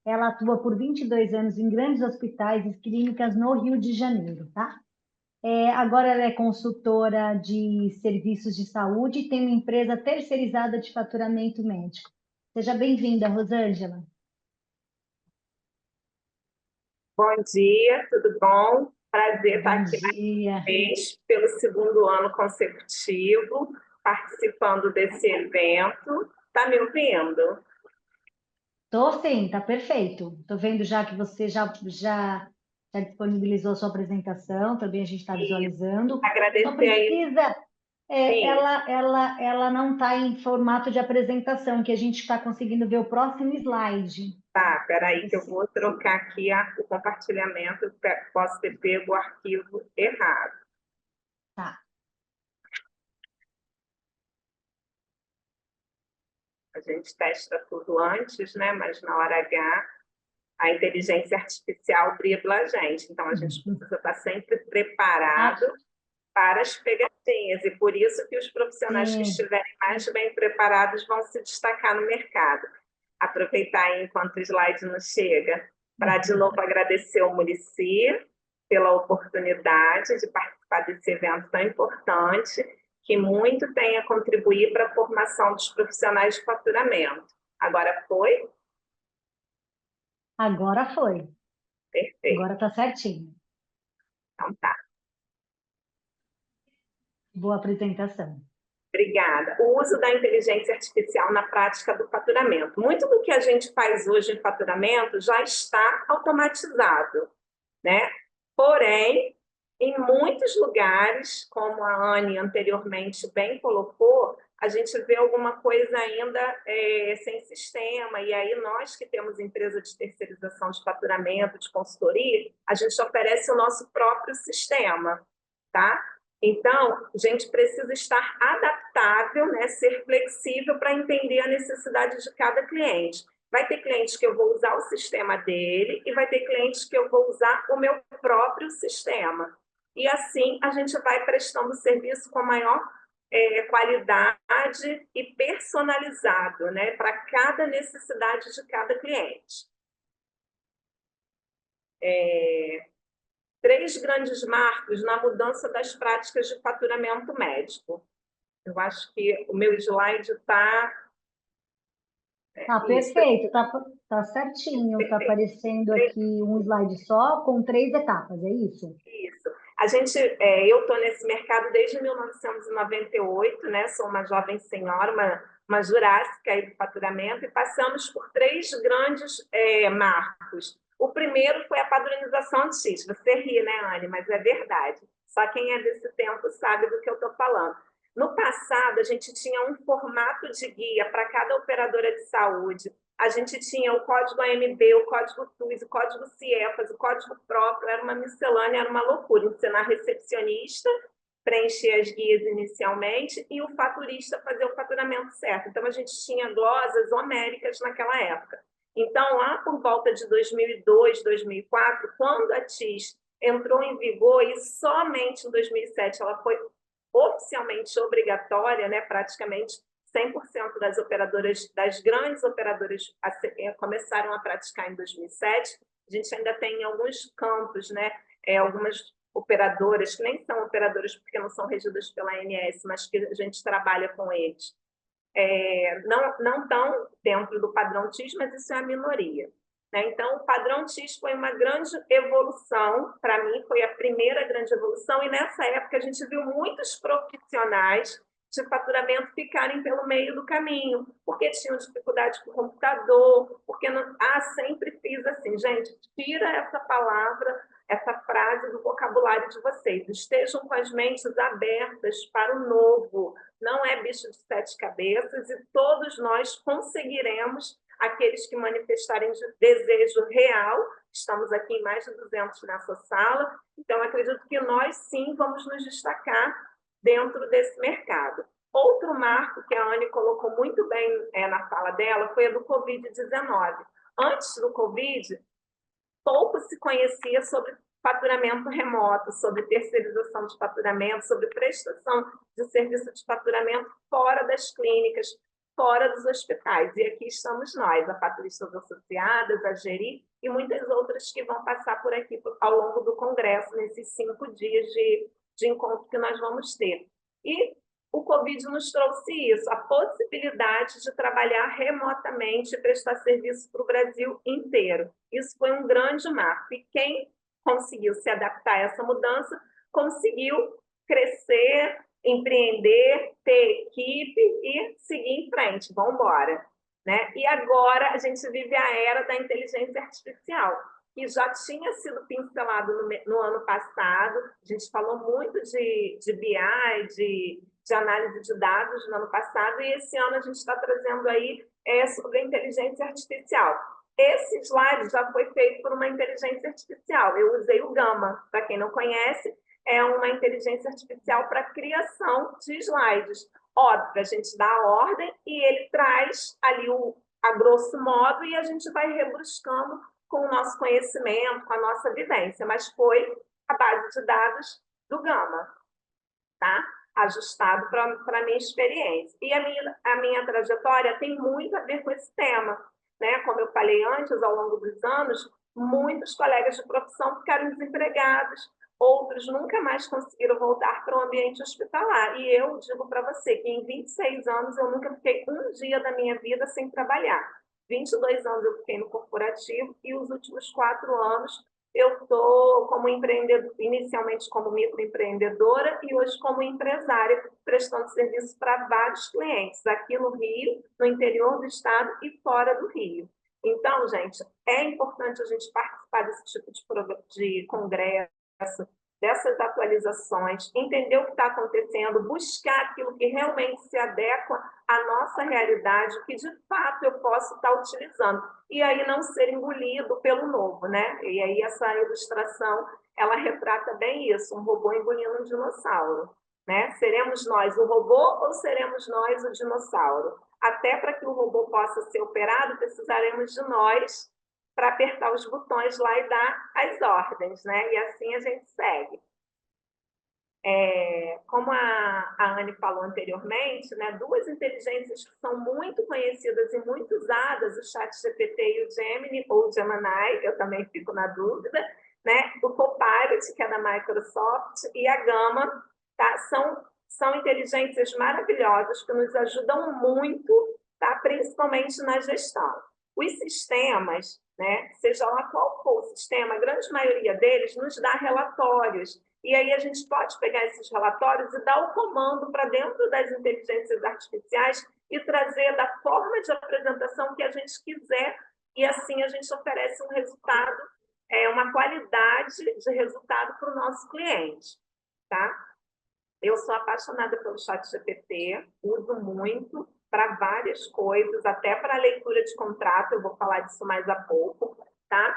Ela atua por 22 anos em grandes hospitais e clínicas no Rio de Janeiro, tá? Agora ela é consultora de serviços de saúde e tem uma empresa terceirizada de faturamento médico. Seja bem-vinda, Rosângela. Bom dia, tudo bom? Prazer estar Bom aqui mais dia. uma vez, pelo segundo ano consecutivo, participando desse evento. Está me ouvindo? Tô sim, tá perfeito. Tô vendo já que você já disponibilizou a sua apresentação, também a gente está visualizando. Só Agradecer aí. precisa, Sim. ela não está em formato de apresentação, que a gente está conseguindo ver o próximo slide. Tá, peraí que eu vou trocar aqui o compartilhamento, posso ter pego o arquivo errado. Tá. A gente testa tudo antes, né? Mas na hora H, a inteligência artificial dribla a gente. Então, a gente precisa estar sempre preparado para as pegadinhas, e por isso que os profissionais que estiverem mais bem preparados vão se destacar no mercado. Aproveitar aí, enquanto o slide não chega, para de novo agradecer ao Muricy pela oportunidade de participar desse evento tão importante, que muito tem a contribuir para a formação dos profissionais de faturamento. Agora foi? Agora foi. Perfeito. Agora está certinho. Então tá. Boa apresentação. Obrigada. O uso da inteligência artificial na prática do faturamento. Muito do que a gente faz hoje em faturamento já está automatizado, né? Porém, em muitos lugares, como a Anne anteriormente bem colocou, a gente vê alguma coisa ainda sem sistema, e aí nós que temos empresa de terceirização de faturamento, de consultoria, a gente oferece o nosso próprio sistema, tá? Então, a gente precisa estar adaptável, né, ser flexível para entender a necessidade de cada cliente. Vai ter clientes que eu vou usar o sistema dele e vai ter clientes que eu vou usar o meu próprio sistema. E assim a gente vai prestando serviço com a maior qualidade e personalizado, né, para cada necessidade de cada cliente. 3 grandes marcos na mudança das práticas de faturamento médico. Eu acho que o meu slide está... Perfeito, tá certinho. Está aparecendo aqui um slide só com 3 etapas, é isso? Isso. Eu estou nesse mercado desde 1998, né? Sou uma jovem senhora, uma jurássica aí do faturamento, e passamos por 3 grandes marcos. O primeiro foi a padronização de X. Você ri, né, Anne? Mas é verdade. Só quem é desse tempo sabe do que eu estou falando. No passado, a gente tinha um formato de guia para cada operadora de saúde. A gente tinha o código AMB, o código TUS, o código CIEFAS, o código próprio, era uma miscelânea, era uma loucura. Ensinar recepcionista, preencher as guias inicialmente, e o faturista fazer o faturamento certo. Então, a gente tinha glosas homéricas naquela época. Então, lá por volta de 2002, 2004, quando a TIS entrou em vigor, e somente em 2007 ela foi oficialmente obrigatória, né, praticamente 100% das operadoras, das grandes operadoras começaram a praticar em 2007. A gente ainda tem em alguns campos, né, algumas operadoras que nem são operadoras porque não são regidas pela ANS, mas que a gente trabalha com eles. Não estão dentro do padrão TIS, mas isso é a minoria. Né? Então, o padrão TIS foi uma grande evolução, para mim foi a primeira grande evolução, e nessa época a gente viu muitos profissionais de faturamento ficarem pelo meio do caminho, porque tinham dificuldade com o computador, porque sempre fiz assim, gente, tira essa palavra, essa frase do vocabulário de vocês, estejam com as mentes abertas para o novo, não é bicho de sete cabeças, e todos nós conseguiremos, aqueles que manifestarem desejo real, estamos aqui em mais de 200 nessa sala, então acredito que nós sim vamos nos destacar dentro desse mercado. Outro marco que a Anne colocou muito bem na fala dela foi a do Covid-19. Antes do Covid, pouco se conhecia sobre faturamento remoto, sobre terceirização de faturamento, sobre prestação de serviço de faturamento fora das clínicas, fora dos hospitais. E aqui estamos nós, a Faturistas Associadas, a Geri e muitas outras que vão passar por aqui ao longo do congresso, nesses 5 dias de encontro que nós vamos ter. E o Covid nos trouxe isso, a possibilidade de trabalhar remotamente e prestar serviço para o Brasil inteiro. Isso foi um grande marco. E quem conseguiu se adaptar a essa mudança, conseguiu crescer, empreender, ter equipe e seguir em frente. Vamos embora. Né? E agora a gente vive a era da inteligência artificial, que já tinha sido pincelado no ano passado. A gente falou muito de BI, de análise de dados no ano passado, e esse ano a gente está trazendo aí sobre a inteligência artificial. Esse slide já foi feito por uma inteligência artificial. Eu usei o Gama, para quem não conhece, é uma inteligência artificial para criação de slides. Óbvio, a gente dá a ordem e ele traz ali a grosso modo, e a gente vai rebruscando com o nosso conhecimento, com a nossa vivência, mas foi a base de dados do Gama, tá? Ajustado para a minha experiência. E a minha trajetória tem muito a ver com esse tema. Né? Como eu falei antes, ao longo dos anos, muitos colegas de profissão ficaram desempregados, outros nunca mais conseguiram voltar para o ambiente hospitalar. E eu digo para você que em 26 anos eu nunca fiquei um dia da minha vida sem trabalhar. 22 anos eu fiquei no corporativo e os últimos 4 anos eu estou como empreendedora, inicialmente como microempreendedora e hoje como empresária, prestando serviço para vários clientes, aqui no Rio, no interior do estado e fora do Rio. Então, gente, é importante a gente participar desse tipo de congresso, dessas atualizações, entender o que está acontecendo, buscar aquilo que realmente se adequa à nossa realidade, que de fato eu posso estar utilizando, e aí não ser engolido pelo novo, né? E aí essa ilustração, ela retrata bem isso, um robô engolindo um dinossauro, né? Seremos nós o robô ou seremos nós o dinossauro? Até para que o robô possa ser operado, precisaremos de nós para apertar os botões lá e dar as ordens, né? E assim a gente segue. Como a Anne falou anteriormente, né, 2 inteligências que são muito conhecidas e muito usadas, o ChatGPT e o Gemini, ou Gemini, eu também fico na dúvida, né? O Copilot, que é da Microsoft, e a Gama, tá? São inteligências maravilhosas que nos ajudam muito, tá? Principalmente na gestão. Os sistemas, né, seja lá qual for o sistema, a grande maioria deles nos dá relatórios. E aí a gente pode pegar esses relatórios e dar o comando para dentro das inteligências artificiais e trazer da forma de apresentação que a gente quiser, e assim a gente oferece um resultado, uma qualidade de resultado para o nosso cliente. tá? Eu sou apaixonada pelo ChatGPT, uso muito para várias coisas, até para leitura de contrato, eu vou falar disso mais a pouco, tá?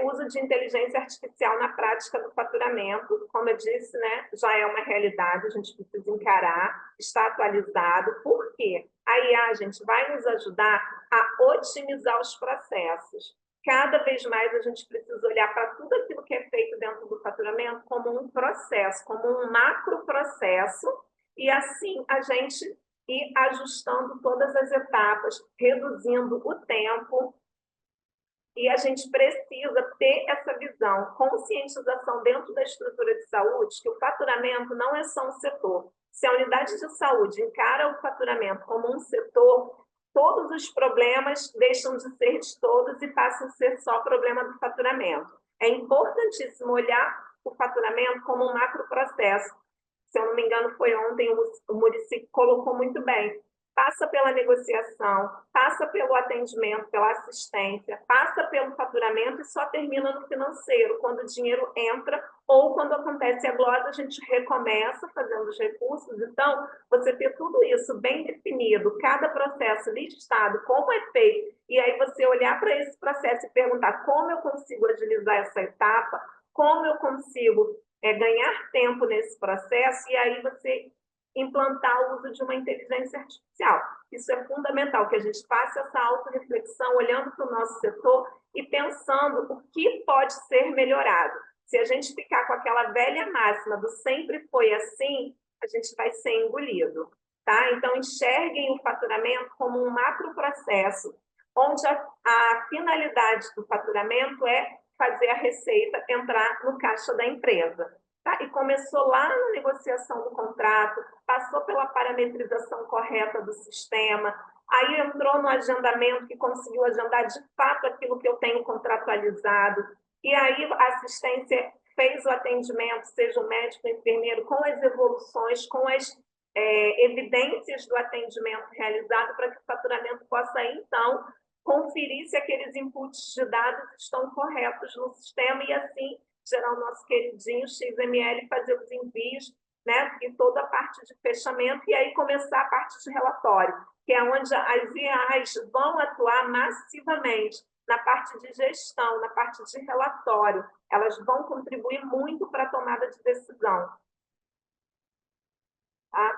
Uso de inteligência artificial na prática do faturamento, como eu disse, né, já é uma realidade, a gente precisa encarar, está atualizado. Por quê? A IA, gente, vai nos ajudar a otimizar os processos. Cada vez mais a gente precisa olhar para tudo aquilo que é feito dentro do faturamento como um processo, como um macro processo, e assim a gente ir ajustando todas as etapas, reduzindo o tempo. E a gente precisa ter essa visão, conscientização dentro da estrutura de saúde, que o faturamento não é só um setor. Se a unidade de saúde encara o faturamento como um setor, todos os problemas deixam de ser de todos e passam a ser só problema do faturamento. É importantíssimo olhar o faturamento como um macro processo. Se eu não me engano, foi ontem, o Muricy colocou muito bem. Passa pela negociação, passa pelo atendimento, pela assistência, passa pelo faturamento e só termina no financeiro, quando o dinheiro entra ou quando acontece a glosa, a gente recomeça fazendo os recursos. Então, você ter tudo isso bem definido, cada processo listado, como é feito, e aí você olhar para esse processo e perguntar como eu consigo agilizar essa etapa, como eu consigo ganhar tempo nesse processo, e aí você implantar o uso de uma inteligência artificial. Isso é fundamental, que a gente faça essa autorreflexão, olhando para o nosso setor e pensando o que pode ser melhorado. Se a gente ficar com aquela velha máxima do sempre foi assim, a gente vai ser engolido. Tá? Então, enxerguem o faturamento como um macro processo, onde a finalidade do faturamento é fazer a receita entrar no caixa da empresa. Tá? E começou lá na negociação do contrato, passou pela parametrização correta do sistema, aí entrou no agendamento, que conseguiu agendar de fato aquilo que eu tenho contratualizado, e aí a assistência fez o atendimento, seja o médico, o enfermeiro, com as evoluções, com as evidências do atendimento realizado, para que o faturamento possa, então, conferir se aqueles inputs de dados estão corretos no sistema e, assim, gerar o nosso queridinho XML, fazer os envios, né, e toda a parte de fechamento, e aí começar a parte de relatório, que é onde as IAs vão atuar massivamente na parte de gestão, na parte de relatório. Elas vão contribuir muito para a tomada de decisão.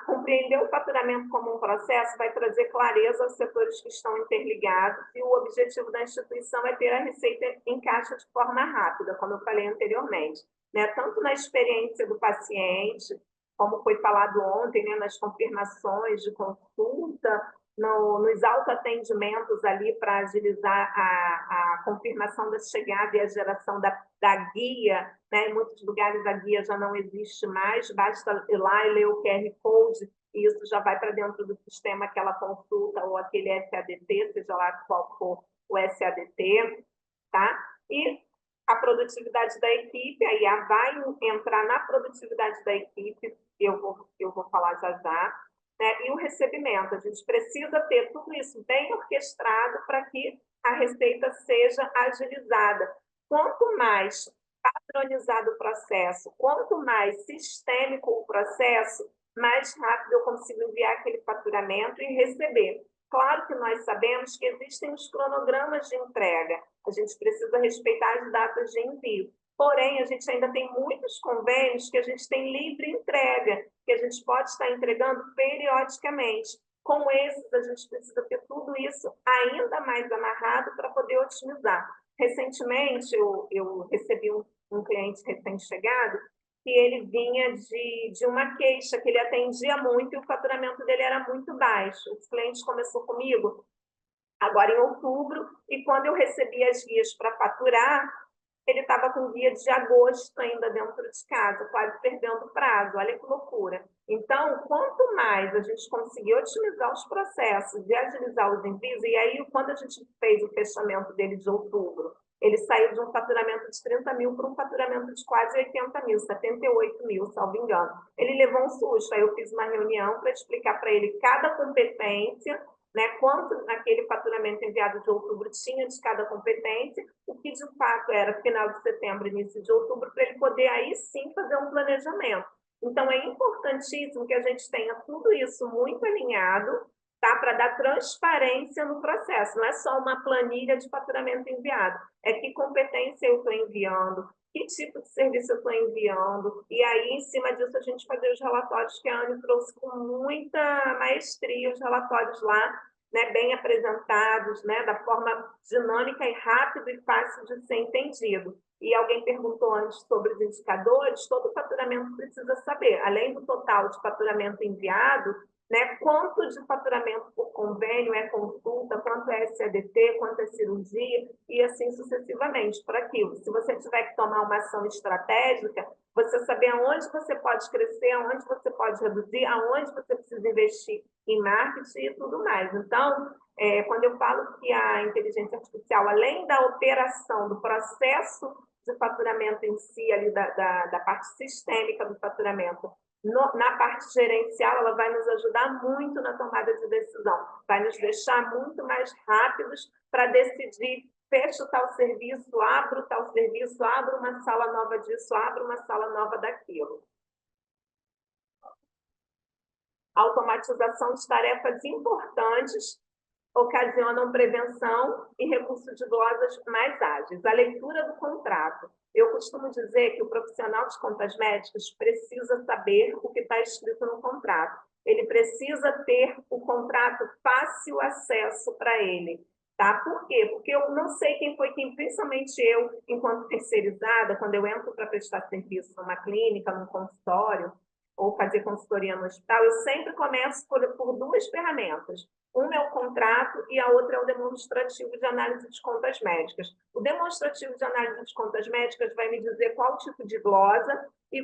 Compreender o faturamento como um processo vai trazer clareza aos setores que estão interligados, e o objetivo da instituição é ter a receita em caixa de forma rápida, como eu falei anteriormente, né? Tanto na experiência do paciente, como foi falado ontem, né? Nas confirmações de consulta, nos autoatendimentos ali para agilizar a confirmação da chegada e a geração da guia, né? Em muitos lugares a guia já não existe mais, basta ir lá e ler o QR Code e isso já vai para dentro do sistema, aquela consulta ou aquele SADT, seja lá qual for o SADT, tá? E a produtividade da equipe, a IA vai entrar na produtividade da equipe, eu vou falar já já, né? E o recebimento, a gente precisa ter tudo isso bem orquestrado para que a receita seja agilizada. Quanto mais padronizado o processo, quanto mais sistêmico o processo, mais rápido eu consigo enviar aquele faturamento e receber. Claro que nós sabemos que existem os cronogramas de entrega, a gente precisa respeitar as datas de envio. Porém, a gente ainda tem muitos convênios que a gente tem livre entrega, que a gente pode estar entregando periodicamente. Com esses, a gente precisa ter tudo isso ainda mais amarrado para poder otimizar. Recentemente, eu recebi um cliente recém-chegado que ele vinha de uma queixa, que ele atendia muito e o faturamento dele era muito baixo. Esse cliente começou comigo agora em outubro, e quando eu recebi as guias para faturar, ele estava com guia de agosto ainda dentro de casa, quase perdendo o prazo. Olha que loucura. Então, quanto mais a gente conseguir otimizar os processos e agilizar os envios, e aí quando a gente fez o fechamento dele de outubro, ele saiu de um faturamento de 30 mil para um faturamento de quase 80 mil, 78 mil, salvo engano. Ele levou um susto, aí eu fiz uma reunião para explicar para ele cada competência, né, quanto naquele faturamento enviado de outubro tinha de cada competência, o que de fato era final de setembro, início de outubro, para ele poder aí sim fazer um planejamento. Então, é importantíssimo que a gente tenha tudo isso muito alinhado, tá? Para dar transparência no processo. Não é só uma planilha de faturamento enviado, é que competência eu estou enviando, que tipo de serviço eu estou enviando, e aí, em cima disso, a gente fazer os relatórios que a Anne trouxe com muita maestria, os relatórios lá, né, bem apresentados, né, da forma dinâmica e rápida e fácil de ser entendido. E alguém perguntou antes sobre os indicadores, todo faturamento precisa saber, além do total de faturamento enviado, né, quanto de faturamento por convênio é consulta, quanto é SADT, quanto é cirurgia, e assim sucessivamente, por aquilo. Se você tiver que tomar uma ação estratégica, você saber aonde você pode crescer, aonde você pode reduzir, aonde você precisa investir em marketing e tudo mais. Então, quando eu falo que a inteligência artificial, além da operação, do processo de faturamento em si, ali da parte sistêmica do faturamento, na parte gerencial, ela vai nos ajudar muito na tomada de decisão, vai nos deixar muito mais rápidos para decidir, fecho tal serviço, abro tal serviço, abro uma sala nova disso, abro uma sala nova daquilo. Automatização de tarefas importantes ocasionam prevenção e recurso de glosas mais ágeis. A leitura do contrato. Eu costumo dizer que o profissional de contas médicas precisa saber o que está escrito no contrato. Ele precisa ter o contrato fácil acesso para ele. Tá? Por quê? Porque eu não sei quem foi quem, principalmente eu, enquanto terceirizada, quando eu entro para prestar serviço numa clínica, num consultório, ou fazer consultoria no hospital, eu sempre começo por duas ferramentas. Uma é o contrato e a outra é o demonstrativo de análise de contas médicas. O demonstrativo de análise de contas médicas vai me dizer qual tipo de glosa e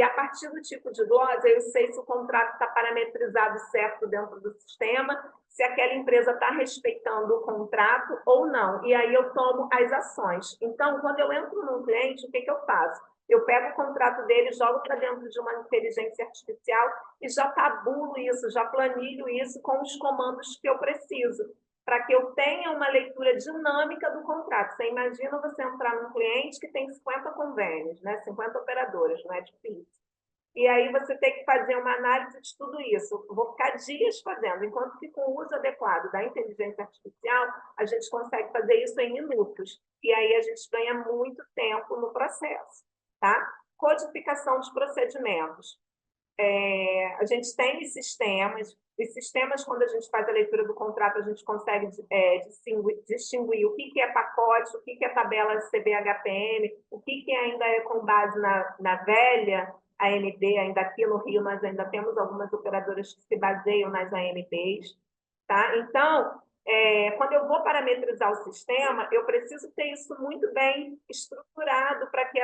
a partir do tipo de glosa eu sei se o contrato está parametrizado certo dentro do sistema, se aquela empresa está respeitando o contrato ou não. E aí eu tomo as ações. Então, quando eu entro num cliente, o que eu faço? Eu pego o contrato dele, jogo para dentro de uma inteligência artificial e já tabulo isso, já planilho isso com os comandos que eu preciso, para que eu tenha uma leitura dinâmica do contrato. Você imagina você entrar num cliente que tem 50 convênios, né? 50 operadoras, não é difícil. E aí você tem que fazer uma análise de tudo isso. Vou ficar dias fazendo, enquanto que com o uso adequado da inteligência artificial, a gente consegue fazer isso em minutos. E aí a gente ganha muito tempo no processo. Tá? Codificação dos procedimentos. A gente tem os sistemas, quando a gente faz a leitura do contrato, a gente consegue distinguir o que é pacote, o que é tabela CBHPM, o que ainda é com base na velha ANB, ainda aqui no Rio nós ainda temos algumas operadoras que se baseiam nas ANBs. Tá? Então, quando eu vou parametrizar o sistema, eu preciso ter isso muito bem estruturado para que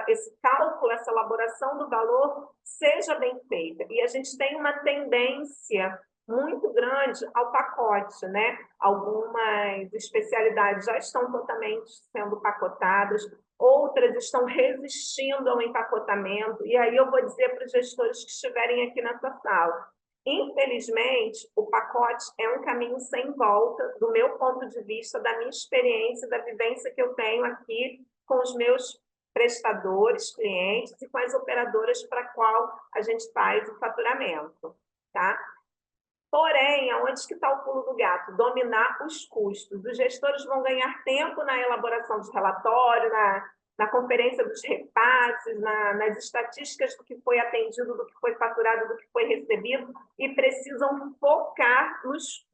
esse cálculo, essa elaboração do valor seja bem feita. E a gente tem uma tendência muito grande ao pacote, né? Algumas especialidades já estão totalmente sendo pacotadas, outras estão resistindo ao empacotamento. E aí eu vou dizer para os gestores que estiverem aqui nessa sala, infelizmente, o pacote é um caminho sem volta, do meu ponto de vista, da minha experiência, da vivência que eu tenho aqui com os meus prestadores, clientes e com as operadoras para a qual a gente faz o faturamento. Tá? Porém, aonde que está o pulo do gato? Dominar os custos. Os gestores vão ganhar tempo na elaboração de relatório, na conferência dos repasses, nas estatísticas do que foi atendido, do que foi faturado, do que foi recebido, e precisam focar nos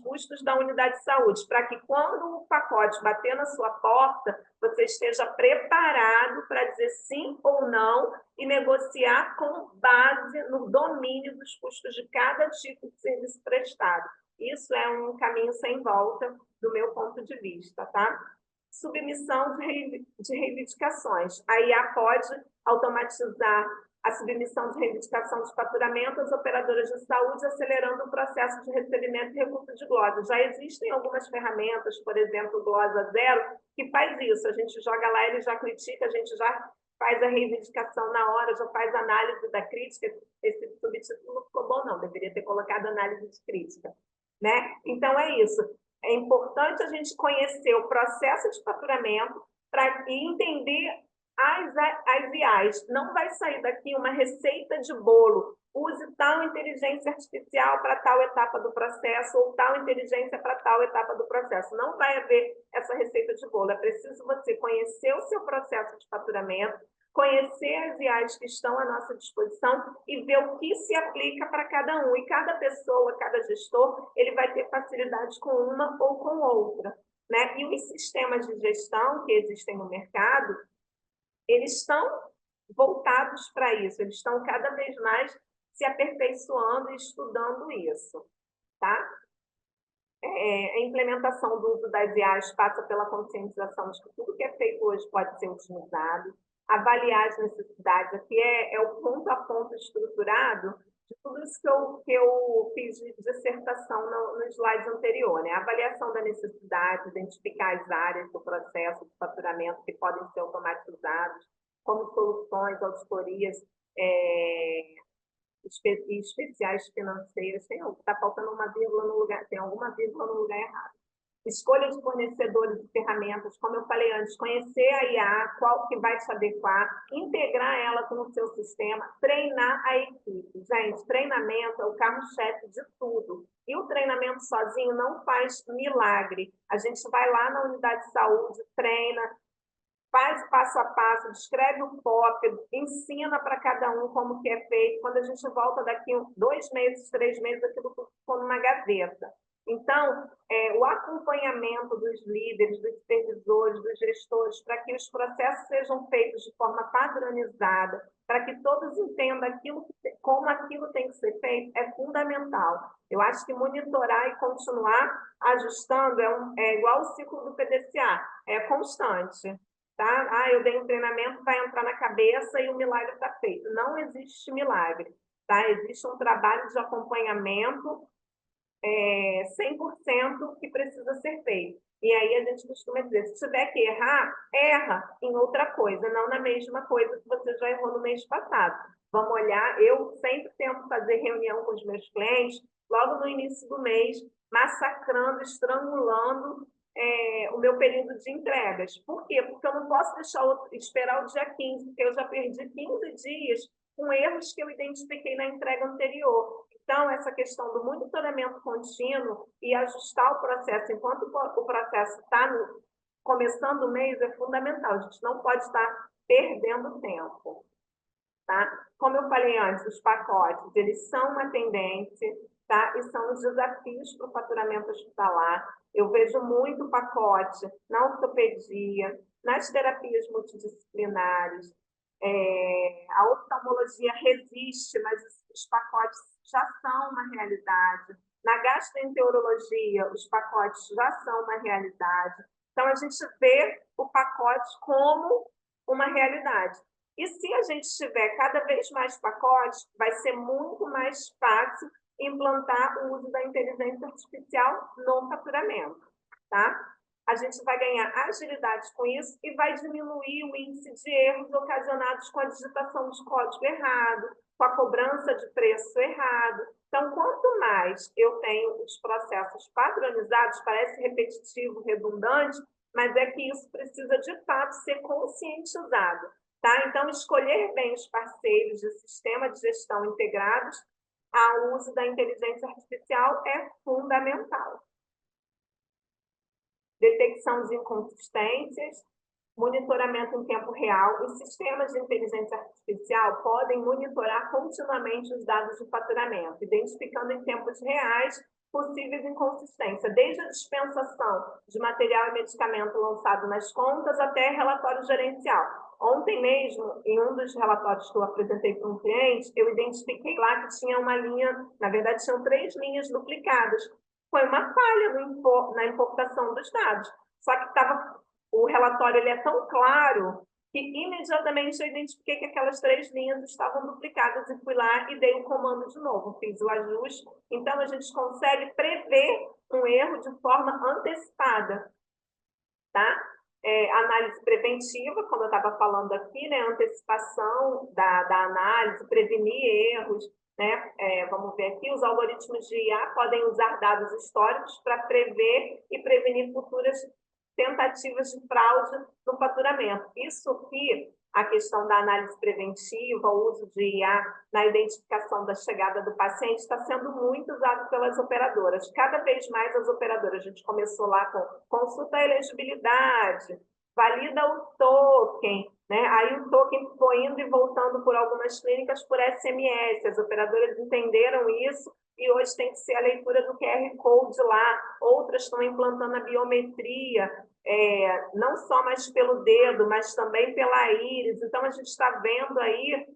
custos da unidade de saúde, para que quando o pacote bater na sua porta, você esteja preparado para dizer sim ou não e negociar com base no domínio dos custos de cada tipo de serviço prestado. Isso é um caminho sem volta, do meu ponto de vista, tá? Submissão de reivindicações. A IA pode automatizar a submissão de reivindicação de faturamento às operadoras de saúde, acelerando o processo de recebimento e recurso de glosa. Já existem algumas ferramentas, por exemplo, o Glosa Zero, que faz isso. A gente joga lá, ele já critica, a gente já faz a reivindicação na hora, já faz análise da crítica. Esse subtítulo não ficou bom, não. Deveria ter colocado análise de crítica. Né? Então, é isso. É importante a gente conhecer o processo de faturamento e entender as as IAs. Não vai sair daqui uma receita de bolo. Use tal inteligência artificial para tal etapa do processo ou tal inteligência para tal etapa do processo. Não vai haver essa receita de bolo. É preciso você conhecer o seu processo de faturamento, conhecer as IAs que estão à nossa disposição e ver o que se aplica para cada um. E cada pessoa, cada gestor, ele vai ter facilidade com uma ou com outra, né? E os sistemas de gestão que existem no mercado, eles estão voltados para isso, eles estão cada vez mais se aperfeiçoando e estudando isso, tá? A implementação do uso das IAs passa pela conscientização de que tudo que é feito hoje pode ser otimizado, avaliar as necessidades, aqui é o ponto a ponto estruturado de tudo isso que eu fiz de dissertação no slide anterior, né? A avaliação da necessidade, identificar as áreas do processo de faturamento que podem ser automatizadas, como soluções, auditorias especiais financeiras. Está faltando uma vírgula no lugar, tem alguma vírgula no lugar errado. Escolha de fornecedores e ferramentas, como eu falei antes, conhecer a IA, qual que vai te adequar, integrar ela com o seu sistema, treinar a equipe. Gente, treinamento é o carro-chefe de tudo. E o treinamento sozinho não faz milagre. A gente vai lá na unidade de saúde, treina, faz passo a passo, descreve o POP, ensina para cada um como que é feito. Quando a gente volta daqui 2 meses, 3 meses, aquilo ficou numa gaveta. Então, o acompanhamento dos líderes, dos supervisores, dos gestores, para que os processos sejam feitos de forma padronizada, para que todos entendam como aquilo tem que ser feito, é fundamental. Eu acho que monitorar e continuar ajustando é igual o ciclo do PDCA, é constante. Tá? Eu dei um treinamento, vai entrar na cabeça e o milagre está feito. Não existe milagre. Tá? Existe um trabalho de acompanhamento 100% que precisa ser feito. E aí a gente costuma dizer, se tiver que errar, erra em outra coisa, não na mesma coisa que você já errou no mês passado. Vamos olhar, eu sempre tento fazer reunião com os meus clientes, logo no início do mês, massacrando, estrangulando o meu período de entregas. Por quê? Porque eu não posso esperar o dia 15, porque eu já perdi 15 dias com erros que eu identifiquei na entrega anterior. Então, essa questão do monitoramento contínuo e ajustar o processo enquanto o processo está começando o mês é fundamental. A gente não pode estar perdendo tempo. Tá? Como eu falei antes, os pacotes, eles são uma tendência, tá? E são os desafios para o faturamento hospitalar. Eu vejo muito pacote na ortopedia, nas terapias multidisciplinares. A oftalmologia resiste, mas os pacotes já são uma realidade. Na gastroenterologia, os pacotes já são uma realidade. Então, a gente vê o pacote como uma realidade. E se a gente tiver cada vez mais pacotes, vai ser muito mais fácil implantar o uso da inteligência artificial no faturamento, tá? A gente vai ganhar agilidade com isso e vai diminuir o índice de erros ocasionados com a digitação de código errado, com a cobrança de preço errado. Então, quanto mais eu tenho os processos padronizados, parece repetitivo, redundante, mas é que isso precisa, de fato, ser conscientizado. Tá? Então, escolher bem os parceiros de sistema de gestão integrados ao uso da inteligência artificial é fundamental. Detecção de inconsistências, monitoramento em tempo real. Os sistemas de inteligência artificial podem monitorar continuamente os dados de faturamento, identificando em tempos reais possíveis inconsistências, desde a dispensação de material e medicamento lançado nas contas até relatório gerencial. Ontem mesmo, em um dos relatórios que eu apresentei para um cliente, eu identifiquei lá que tinha uma linha, na verdade, tinham 3 linhas duplicadas. Foi uma falha na importação dos dados. Só que o relatório ele é tão claro que imediatamente eu identifiquei que aquelas 3 linhas estavam duplicadas e fui lá e dei o comando de novo, fiz o ajuste. Então, a gente consegue prever um erro de forma antecipada, tá? Análise preventiva, como eu estava falando aqui, né? Antecipação da análise, prevenir erros, né? Vamos ver aqui, os algoritmos de IA podem usar dados históricos para prever e prevenir futuras tentativas de fraude no faturamento. Isso aqui a questão da análise preventiva, o uso de IA na identificação da chegada do paciente está sendo muito usado pelas operadoras. Cada vez mais as operadoras, a gente começou lá com consulta a elegibilidade, valida o token, né? Aí o token foi indo e voltando por algumas clínicas por SMS, as operadoras entenderam isso e hoje tem que ser a leitura do QR Code lá, outras estão implantando a biometria, não só mais pelo dedo, mas também pela íris. Então, a gente está vendo aí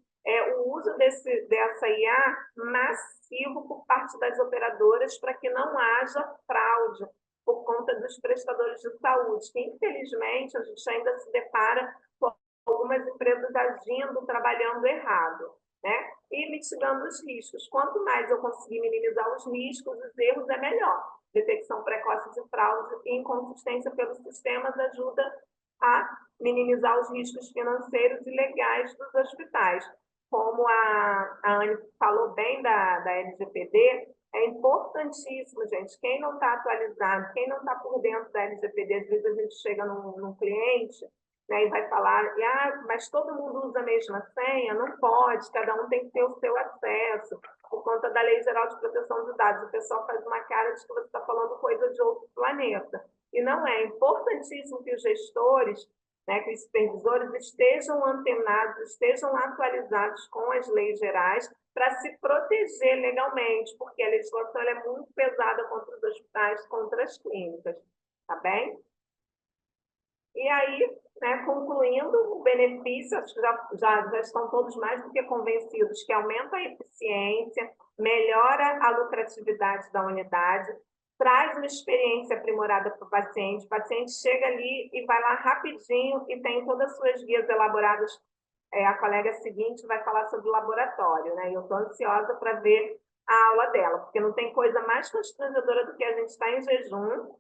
o uso dessa IA massivo por parte das operadoras para que não haja fraude por conta dos prestadores de saúde, que, infelizmente, a gente ainda se depara com algumas empresas agindo, trabalhando errado, né? E mitigando os riscos. Quanto mais eu conseguir minimizar os riscos, os erros, é melhor. Detecção precoce de fraude e inconsistência pelos sistemas ajuda a minimizar os riscos financeiros e legais dos hospitais. Como a Anne falou bem da LGPD, é importantíssimo, gente. Quem não está atualizado, quem não está por dentro da LGPD, às vezes a gente chega num cliente, né, e vai falar, mas todo mundo usa a mesma senha? Não pode, cada um tem que ter o seu acesso, por conta da Lei Geral de Proteção de Dados. O pessoal faz uma cara de que você está falando coisa de outro planeta. E não é. É importantíssimo que os gestores, né, que os supervisores estejam antenados, estejam atualizados com as leis gerais para se proteger legalmente, porque a legislação é muito pesada contra os hospitais, contra as clínicas. Tá bem? E aí, né, concluindo, o benefício, acho que já estão todos mais do que convencidos, que aumenta a eficiência, melhora a lucratividade da unidade, traz uma experiência aprimorada para o paciente chega ali e vai lá rapidinho e tem todas as suas guias elaboradas. A colega seguinte vai falar sobre o laboratório, né? E eu estou ansiosa para ver a aula dela, porque não tem coisa mais constrangedora do que a gente estar em jejum,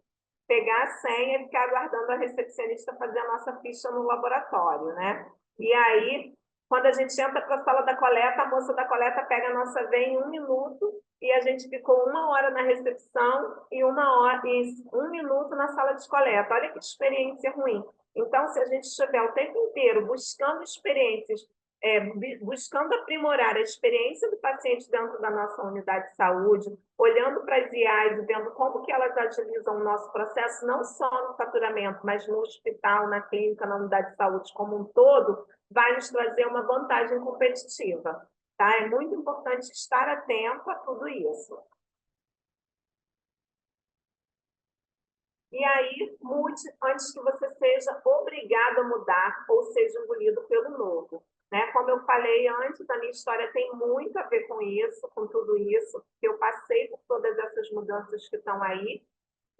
pegar a senha e ficar aguardando a recepcionista fazer a nossa ficha no laboratório, né? E aí, quando a gente entra para a sala da coleta, a moça da coleta pega a nossa veia em 1 minuto e a gente ficou 1 hora na recepção e 1 minuto na sala de coleta. Olha que experiência ruim. Então, se a gente estiver o tempo inteiro buscando experiências, buscando aprimorar a experiência do paciente dentro da nossa unidade de saúde, olhando para as IAs e vendo como que elas agilizam o nosso processo, não só no faturamento, mas no hospital, na clínica, na unidade de saúde como um todo, vai nos trazer uma vantagem competitiva. Tá? É muito importante estar atento a tudo isso. E aí, mude antes que você seja obrigado a mudar ou seja engolido pelo novo. Né? Como eu falei antes, a minha história tem muito a ver com isso, com tudo isso, que eu passei por todas essas mudanças que estão aí,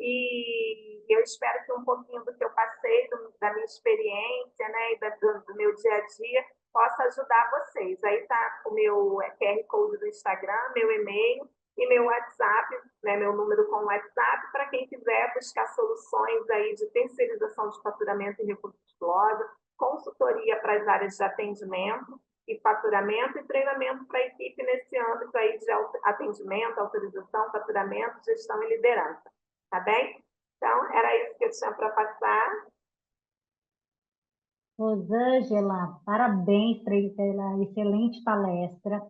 e eu espero que um pouquinho do que eu passei, da minha experiência, né, e do meu dia a dia, possa ajudar vocês. Aí está o meu QR Code do Instagram, meu e-mail e meu WhatsApp, né, meu número com WhatsApp, para quem quiser buscar soluções aí de terceirização de faturamento e recursos de loja, consultoria para as áreas de atendimento e faturamento e treinamento para a equipe nesse âmbito aí de atendimento, autorização, faturamento, gestão e liderança. Tá bem? Então, era isso que eu tinha para passar. Rosângela, parabéns pela excelente palestra.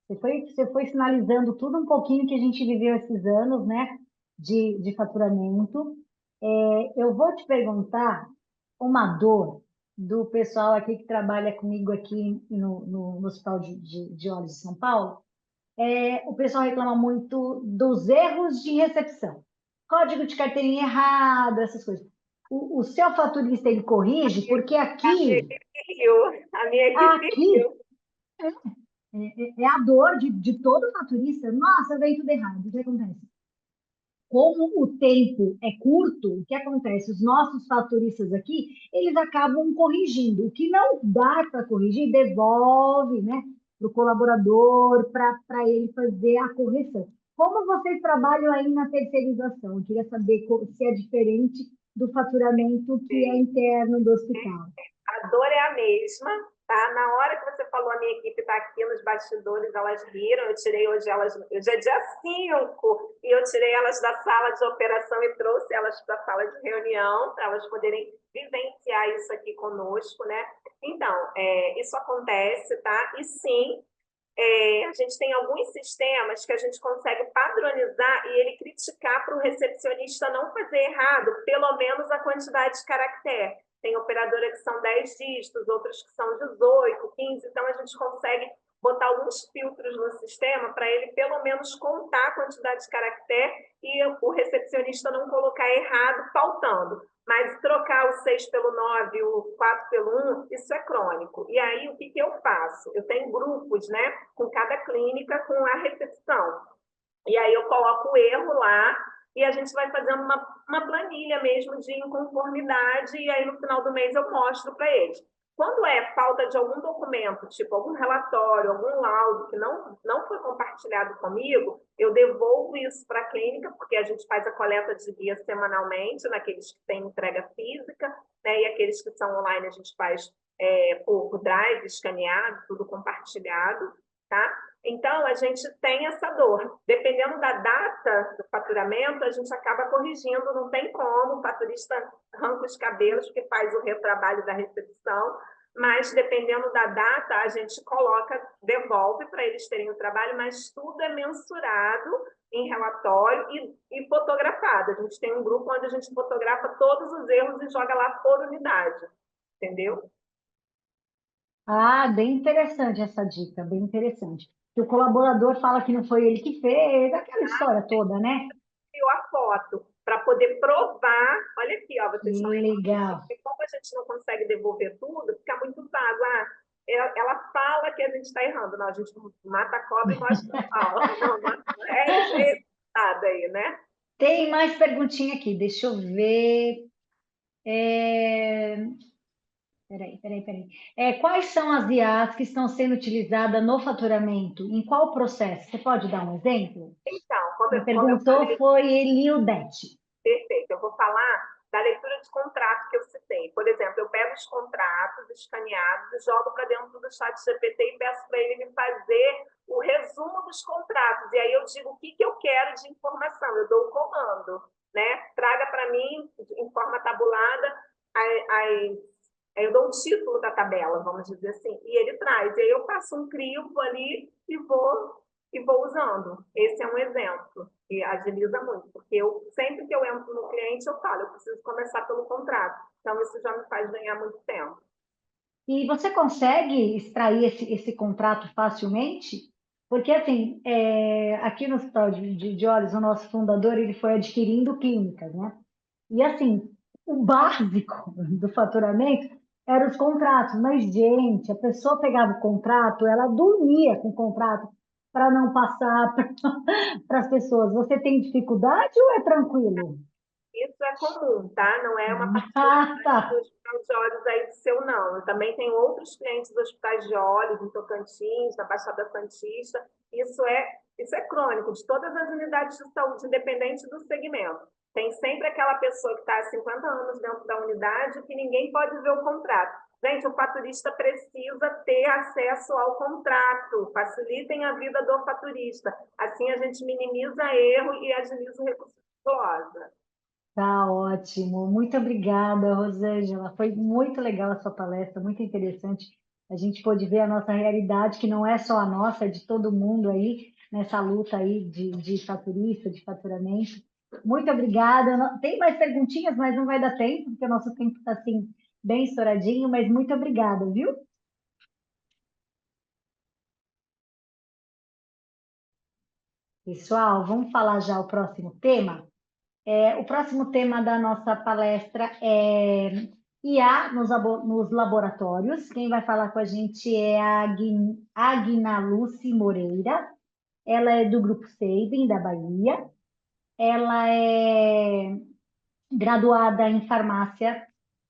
Você foi sinalizando tudo um pouquinho que a gente viveu esses anos, né, de faturamento. Eu vou te perguntar uma dor do pessoal aqui que trabalha comigo aqui no Hospital de Olhos de São Paulo. O pessoal reclama muito dos erros de recepção. Código de carteirinha errado, essas coisas. O seu faturista, ele corrige, porque aqui A minha equipe viu. é a dor de todo faturista. Nossa, veio tudo errado. O que acontece? Como o tempo é curto, o que acontece? Os nossos faturistas aqui, eles acabam corrigindo. O que não dá para corrigir, devolve, né, para o colaborador, para ele fazer a correção. Como vocês trabalham aí na terceirização? Eu queria saber se é diferente do faturamento que é interno do hospital. A dor é a mesma, tá? Na hora que você falou, a minha equipe está aqui nos bastidores, elas riram, eu tirei hoje elas, hoje é dia 5, e eu tirei elas da sala de operação e trouxe elas para a sala de reunião, para elas poderem vivenciar isso aqui conosco, né? Então, isso acontece, tá? E sim, a gente tem alguns sistemas que a gente consegue padronizar e ele criticar para o recepcionista não fazer errado, pelo menos a quantidade de caractere. Tem operadora que são 10 dígitos, outras que são 18, 15, então a gente consegue botar alguns filtros no sistema para ele pelo menos contar a quantidade de caractere e o recepcionista não colocar errado, faltando. Mas trocar o 6 pelo 9, o 4 pelo 1, isso é crônico. E aí, o que eu faço? Eu tenho grupos, né, com cada clínica, com a recepção. E aí eu coloco o erro lá e a gente vai fazendo uma planilha mesmo de inconformidade e aí no final do mês eu mostro para eles. Quando é falta de algum documento, tipo algum relatório, algum laudo que não foi compartilhado comigo, eu devolvo isso para a clínica, porque a gente faz a coleta de guia semanalmente, naqueles que têm entrega física, né, e aqueles que são online a gente faz por drive, escaneado, tudo compartilhado, tá? Então, a gente tem essa dor. Dependendo da data do faturamento, a gente acaba corrigindo, não tem como, o faturista arranca os cabelos, porque faz o retrabalho da recepção, mas dependendo da data, a gente coloca, devolve para eles terem o trabalho, mas tudo é mensurado em relatório e fotografado. A gente tem um grupo onde a gente fotografa todos os erros e joga lá por unidade, entendeu? Ah, bem interessante essa dica, bem interessante. Que o colaborador fala que não foi ele que fez, aquela história toda, né? Criou a foto para poder provar. Olha aqui, ó, vocês estão Legal. e como a gente não consegue devolver tudo, fica muito vago. Ela fala que a gente está errando. Não, a gente mata a cobra e mostra o pau. Não, é esse dado aí, né? Tem mais perguntinha aqui, deixa eu ver. Peraí. Quais são as IAs que estão sendo utilizadas no faturamento? Em qual processo? Você pode dar um exemplo? Então, Quem como eu perguntou falei, foi Eliudete. perfeito. Eu vou falar da leitura de contrato que eu citei. Por exemplo, eu pego os contratos escaneados e jogo para dentro do chat GPT e peço para ele me fazer o resumo dos contratos. E aí eu digo o que eu quero de informação. Eu dou o comando, né? Traga para mim, em forma tabulada, eu dou um título da tabela, vamos dizer assim, e ele traz. E aí eu faço um crivo ali e vou usando. Esse é um exemplo que agiliza muito, porque sempre que eu entro no cliente, eu falo, eu preciso começar pelo contrato. Então, isso já me faz ganhar muito tempo. E você consegue extrair esse contrato facilmente? Porque, assim, aqui no Hospital de Olhos, o nosso fundador, ele foi adquirindo clínicas, né? E, assim, o básico do faturamento eram os contratos. Mas, gente, a pessoa pegava o contrato, ela dormia com o contrato para não passar para as pessoas. Você tem dificuldade ou é tranquilo? Isso é comum, tá? Não é uma Ah, particularidade do tá. Hospital de Olhos aí do seu, não. Eu também tenho outros clientes dos hospitais de olhos, em Tocantins, na Baixada Santista. Isso é crônico, de todas as unidades de saúde, independente do segmento. Tem sempre aquela pessoa que está há 50 anos dentro da unidade que ninguém pode ver o contrato. Gente, o faturista precisa ter acesso ao contrato. Facilitem a vida do faturista. Assim a gente minimiza erro e agiliza o recurso de glosa. Tá ótimo. Muito obrigada, Rosângela. Foi muito legal a sua palestra, muito interessante. A gente pôde ver a nossa realidade, que não é só a nossa, é de todo mundo aí, nessa luta aí de faturista, de faturamento. Muito obrigada. Tem mais perguntinhas, mas não vai dar tempo, porque o nosso tempo está assim, bem estouradinho, mas muito obrigada, viu? Pessoal, vamos falar já o próximo tema? O próximo tema da nossa palestra é IA nos laboratórios. Quem vai falar com a gente é a Agnaluce Moreira. Ela é do Grupo Saving, da Bahia. Ela é graduada em farmácia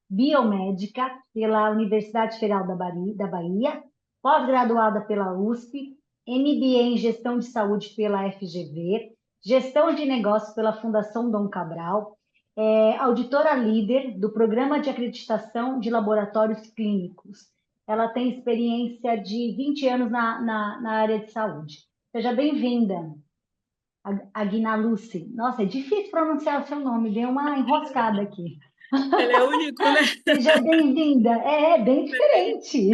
biomédica pela Universidade Federal da Bahia, pós-graduada pela USP, MBA em Gestão de Saúde pela FGV, Gestão de Negócios pela Fundação Dom Cabral, auditora líder do Programa de Acreditação de Laboratórios Clínicos. Ela tem experiência de 20 anos na área de saúde. Seja bem-vinda, Agnaluce. Nossa, é difícil pronunciar o seu nome, deu uma enroscada aqui. Ele é único, né? Seja bem-vinda. É bem diferente.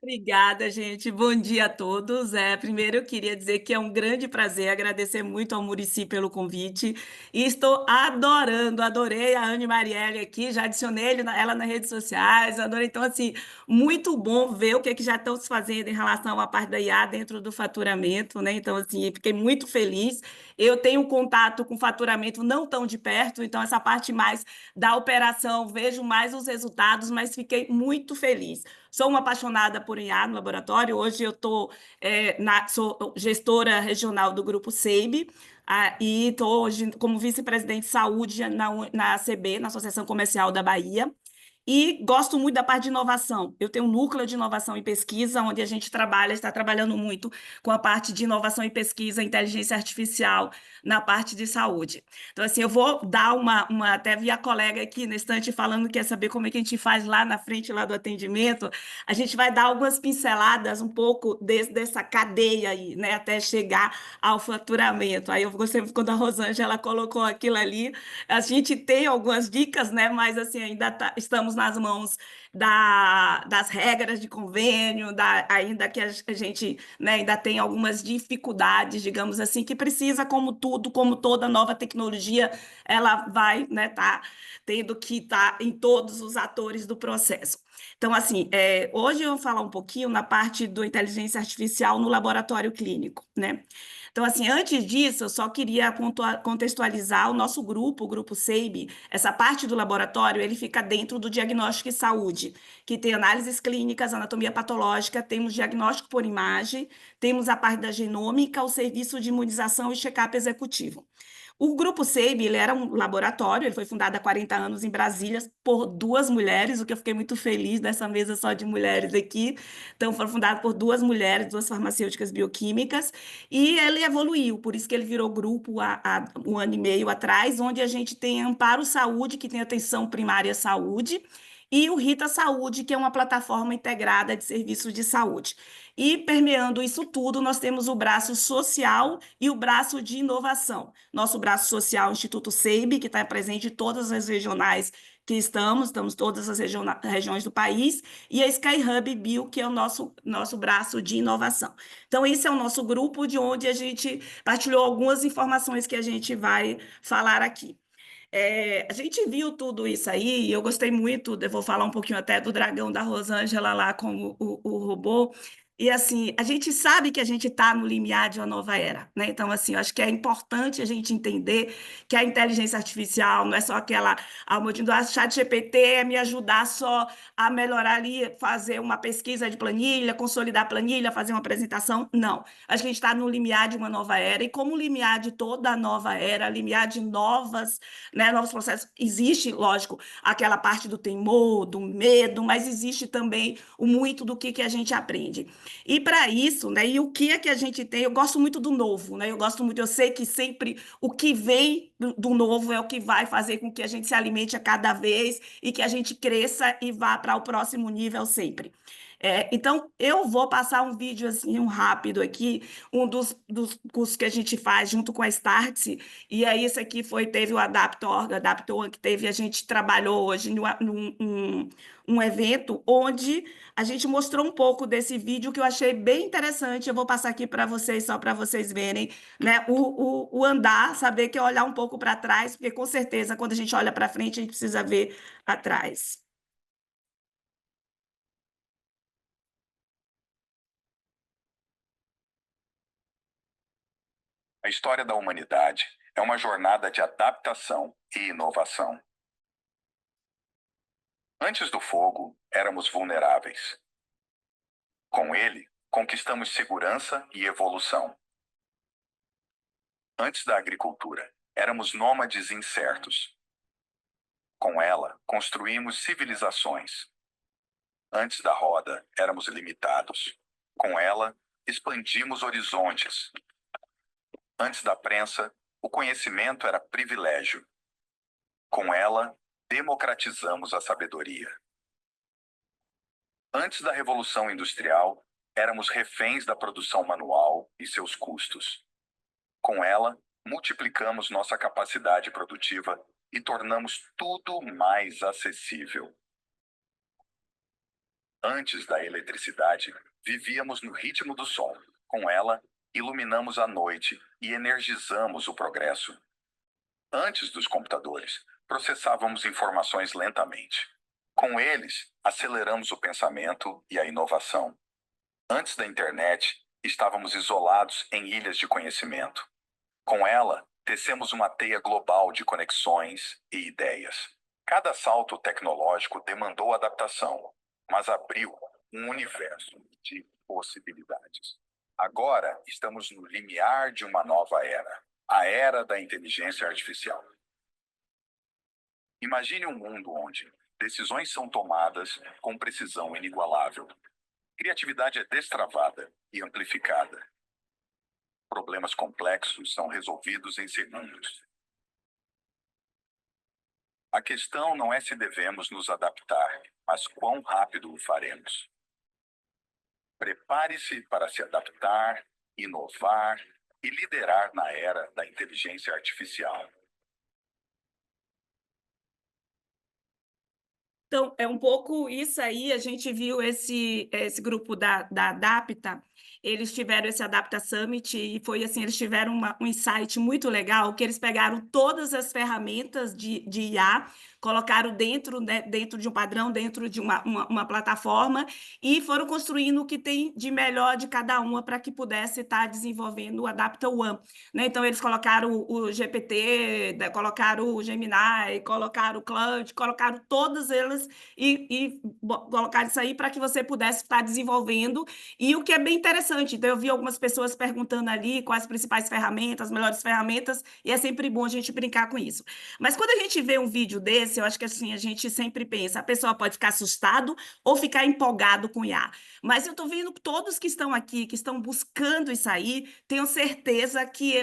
Obrigada, gente. Bom dia a todos. Primeiro, eu queria dizer que é um grande prazer, agradecer muito ao Muricy pelo convite. E estou adorando, adorei a Anne Marielle aqui, já adicionei ela nas redes sociais, adorei. Então, assim, muito bom ver o que é que já estão se fazendo em relação à parte da IA dentro do faturamento, né? Então, assim, fiquei muito feliz. Eu tenho contato com faturamento não tão de perto, então essa parte mais da operação, vejo mais os resultados, mas fiquei muito feliz. Sou uma apaixonada por IA no laboratório. Hoje eu sou gestora regional do Grupo SEIB, e estou hoje como vice-presidente de saúde na ACB, na Associação Comercial da Bahia. E gosto muito da parte de inovação. Eu tenho um núcleo de inovação e pesquisa, onde a gente está trabalhando muito com a parte de inovação e pesquisa, inteligência artificial, na parte de saúde. Então, assim, eu vou dar até vi a colega aqui na estante falando que quer saber como é que a gente faz lá na frente, lá do atendimento. A gente vai dar algumas pinceladas um pouco dessa cadeia aí, né, até chegar ao faturamento. Aí eu gostei quando a Rosângela colocou aquilo ali. A gente tem algumas dicas, né, mas assim, ainda estamos nas mãos das regras de convênio, ainda que a gente, né, ainda tem algumas dificuldades, digamos assim, que precisa, como tudo, como toda nova tecnologia, ela vai, né, tendo que estar em todos os atores do processo. Então, assim, hoje eu vou falar um pouquinho na parte do inteligência artificial no laboratório clínico, né? Então, assim, antes disso, eu só queria contextualizar o nosso grupo, o Grupo SEIB. Essa parte do laboratório, ele fica dentro do diagnóstico e saúde, que tem análises clínicas, anatomia patológica, temos diagnóstico por imagem, temos a parte da genômica, o serviço de imunização e check-up executivo. O Grupo SEIB, ele era um laboratório, ele foi fundado há 40 anos em Brasília por 2 mulheres, o que eu fiquei muito feliz dessa mesa só de mulheres aqui. Então, foi fundado por 2 mulheres, 2 farmacêuticas bioquímicas, e ele evoluiu, por isso que ele virou grupo há 1 ano e meio atrás, onde a gente tem Amparo Saúde, que tem atenção primária à saúde, e o Rita Saúde, que é uma plataforma integrada de serviços de saúde. E, permeando isso tudo, nós temos o braço social e o braço de inovação. Nosso braço social, o Instituto SEIB, que está presente em todas as regionais que estamos todas as regiões do país, e a Skyhub Bio, que é o nosso braço de inovação. Então, esse é o nosso grupo, de onde a gente partilhou algumas informações que a gente vai falar aqui. A gente viu tudo isso aí, e eu gostei muito, eu vou falar um pouquinho até do dragão da Rosângela lá como o robô, e assim, a gente sabe que a gente está no limiar de uma nova era, né? Então, assim, eu acho que é importante a gente entender que a inteligência artificial não é só aquela modinha do chat GPT é me ajudar só a melhorar ali, fazer uma pesquisa de planilha, consolidar a planilha, fazer uma apresentação, não. Acho que a gente está no limiar de uma nova era, e como limiar de toda a nova era, limiar de novos processos. Existe, lógico, aquela parte do temor, do medo, mas existe também muito do que a gente aprende. E para isso, né, e o que é que a gente tem? Eu gosto muito do novo, né? Eu sei que sempre o que vem do novo é o que vai fazer com que a gente se alimente a cada vez e que a gente cresça e vá para o próximo nível sempre. Então, eu vou passar um vídeo assim, um rápido aqui, um dos cursos que a gente faz junto com a Startse, e aí esse aqui teve o Adaptor, que a gente trabalhou hoje num evento onde a gente mostrou um pouco desse vídeo que eu achei bem interessante. Eu vou passar aqui para vocês, só para vocês verem, né? O andar, saber que é olhar um pouco para trás, porque com certeza, quando a gente olha para frente, a gente precisa ver atrás. A história da humanidade é uma jornada de adaptação e inovação. Antes do fogo, éramos vulneráveis. Com ele, conquistamos segurança e evolução. Antes da agricultura, éramos nômades incertos. Com ela, construímos civilizações. Antes da roda, éramos limitados. Com ela, expandimos horizontes. Antes da prensa, o conhecimento era privilégio. Com ela, democratizamos a sabedoria. Antes da Revolução Industrial, éramos reféns da produção manual e seus custos. Com ela, multiplicamos nossa capacidade produtiva e tornamos tudo mais acessível. Antes da eletricidade, vivíamos no ritmo do sol. Com ela, iluminamos a noite e energizamos o progresso. Antes dos computadores, processávamos informações lentamente. Com eles, aceleramos o pensamento e a inovação. Antes da internet, estávamos isolados em ilhas de conhecimento. Com ela, tecemos uma teia global de conexões e ideias. Cada salto tecnológico demandou adaptação, mas abriu um universo de possibilidades. Agora estamos no limiar de uma nova era, a era da inteligência artificial. Imagine um mundo onde decisões são tomadas com precisão inigualável. Criatividade é destravada e amplificada. Problemas complexos são resolvidos em segundos. A questão não é se devemos nos adaptar, mas quão rápido o faremos. Prepare-se para se adaptar, inovar e liderar na era da inteligência artificial. Então, é um pouco isso aí, a gente viu esse grupo da Adapta, eles tiveram esse Adapta Summit e foi assim, eles tiveram um insight muito legal, que eles pegaram todas as ferramentas de IA, colocaram dentro, né, dentro de um padrão, dentro de uma plataforma, e foram construindo o que tem de melhor de cada uma para que pudesse estar desenvolvendo o Adapta One. Né? Então, eles colocaram o GPT, colocaram o Gemini, colocaram o Claude, colocaram todas elas e colocaram isso aí para que você pudesse estar desenvolvendo. E o que é bem interessante, então eu vi algumas pessoas perguntando ali quais as principais ferramentas, as melhores ferramentas, e é sempre bom a gente brincar com isso. Mas quando a gente vê um vídeo desse, eu acho que assim, a gente sempre pensa, a pessoa pode ficar assustado ou ficar empolgado com IA. Mas eu estou vendo todos que estão aqui, que estão buscando isso aí, tenho certeza que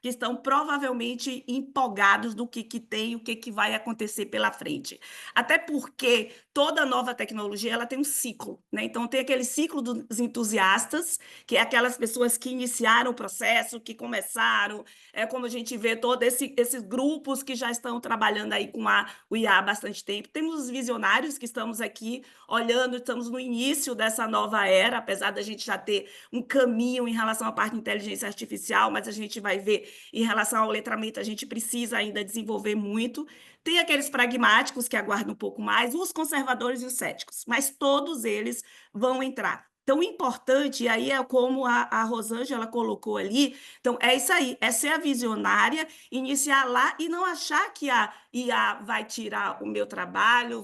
que estão provavelmente empolgados do que tem, o que vai acontecer pela frente. Até porque toda nova tecnologia ela tem um ciclo, né? Então tem aquele ciclo dos entusiastas, que é aquelas pessoas que iniciaram o processo, que começaram, como a gente vê todos esses grupos que já estão trabalhando aí com o IA há bastante tempo. Temos os visionários que estamos aqui olhando, estamos no início dessa nova era, apesar da gente já ter um caminho em relação à parte de inteligência artificial, mas a gente vai ver em relação ao letramento, a gente precisa ainda desenvolver muito. Tem aqueles pragmáticos que aguardam um pouco mais, os conservadores e os céticos, mas todos eles vão entrar. Tão importante, e aí é como a Rosângela colocou ali, então é isso aí, é ser a visionária, iniciar lá e não achar que a IA vai tirar o meu trabalho,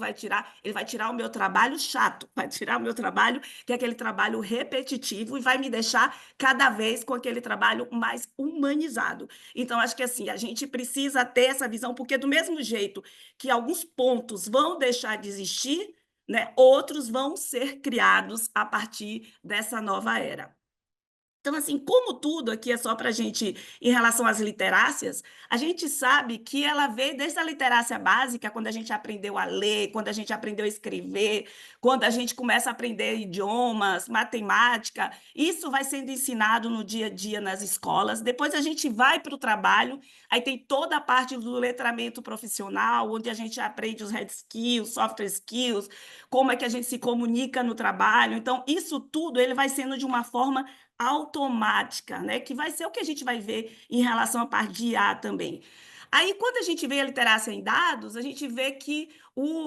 ele vai tirar o meu trabalho chato, vai tirar o meu trabalho, que é aquele trabalho repetitivo, e vai me deixar cada vez com aquele trabalho mais humanizado. Então, acho que assim, a gente precisa ter essa visão, porque do mesmo jeito que alguns pontos vão deixar de existir, né, outros vão ser criados a partir dessa nova era. Então, assim, como tudo aqui é só para a gente, em relação às literácias, a gente sabe que ela veio desde a literácia básica, quando a gente aprendeu a ler, quando a gente aprendeu a escrever, quando a gente começa a aprender idiomas, matemática, isso vai sendo ensinado no dia a dia nas escolas. Depois a gente vai para o trabalho, aí tem toda a parte do letramento profissional, onde a gente aprende os hard skills, soft skills, como é que a gente se comunica no trabalho. Então, isso tudo ele vai sendo de uma forma automática, né? Que vai ser o que a gente vai ver em relação à parte de IA também. Aí, quando a gente vê a literacia em dados, a gente vê que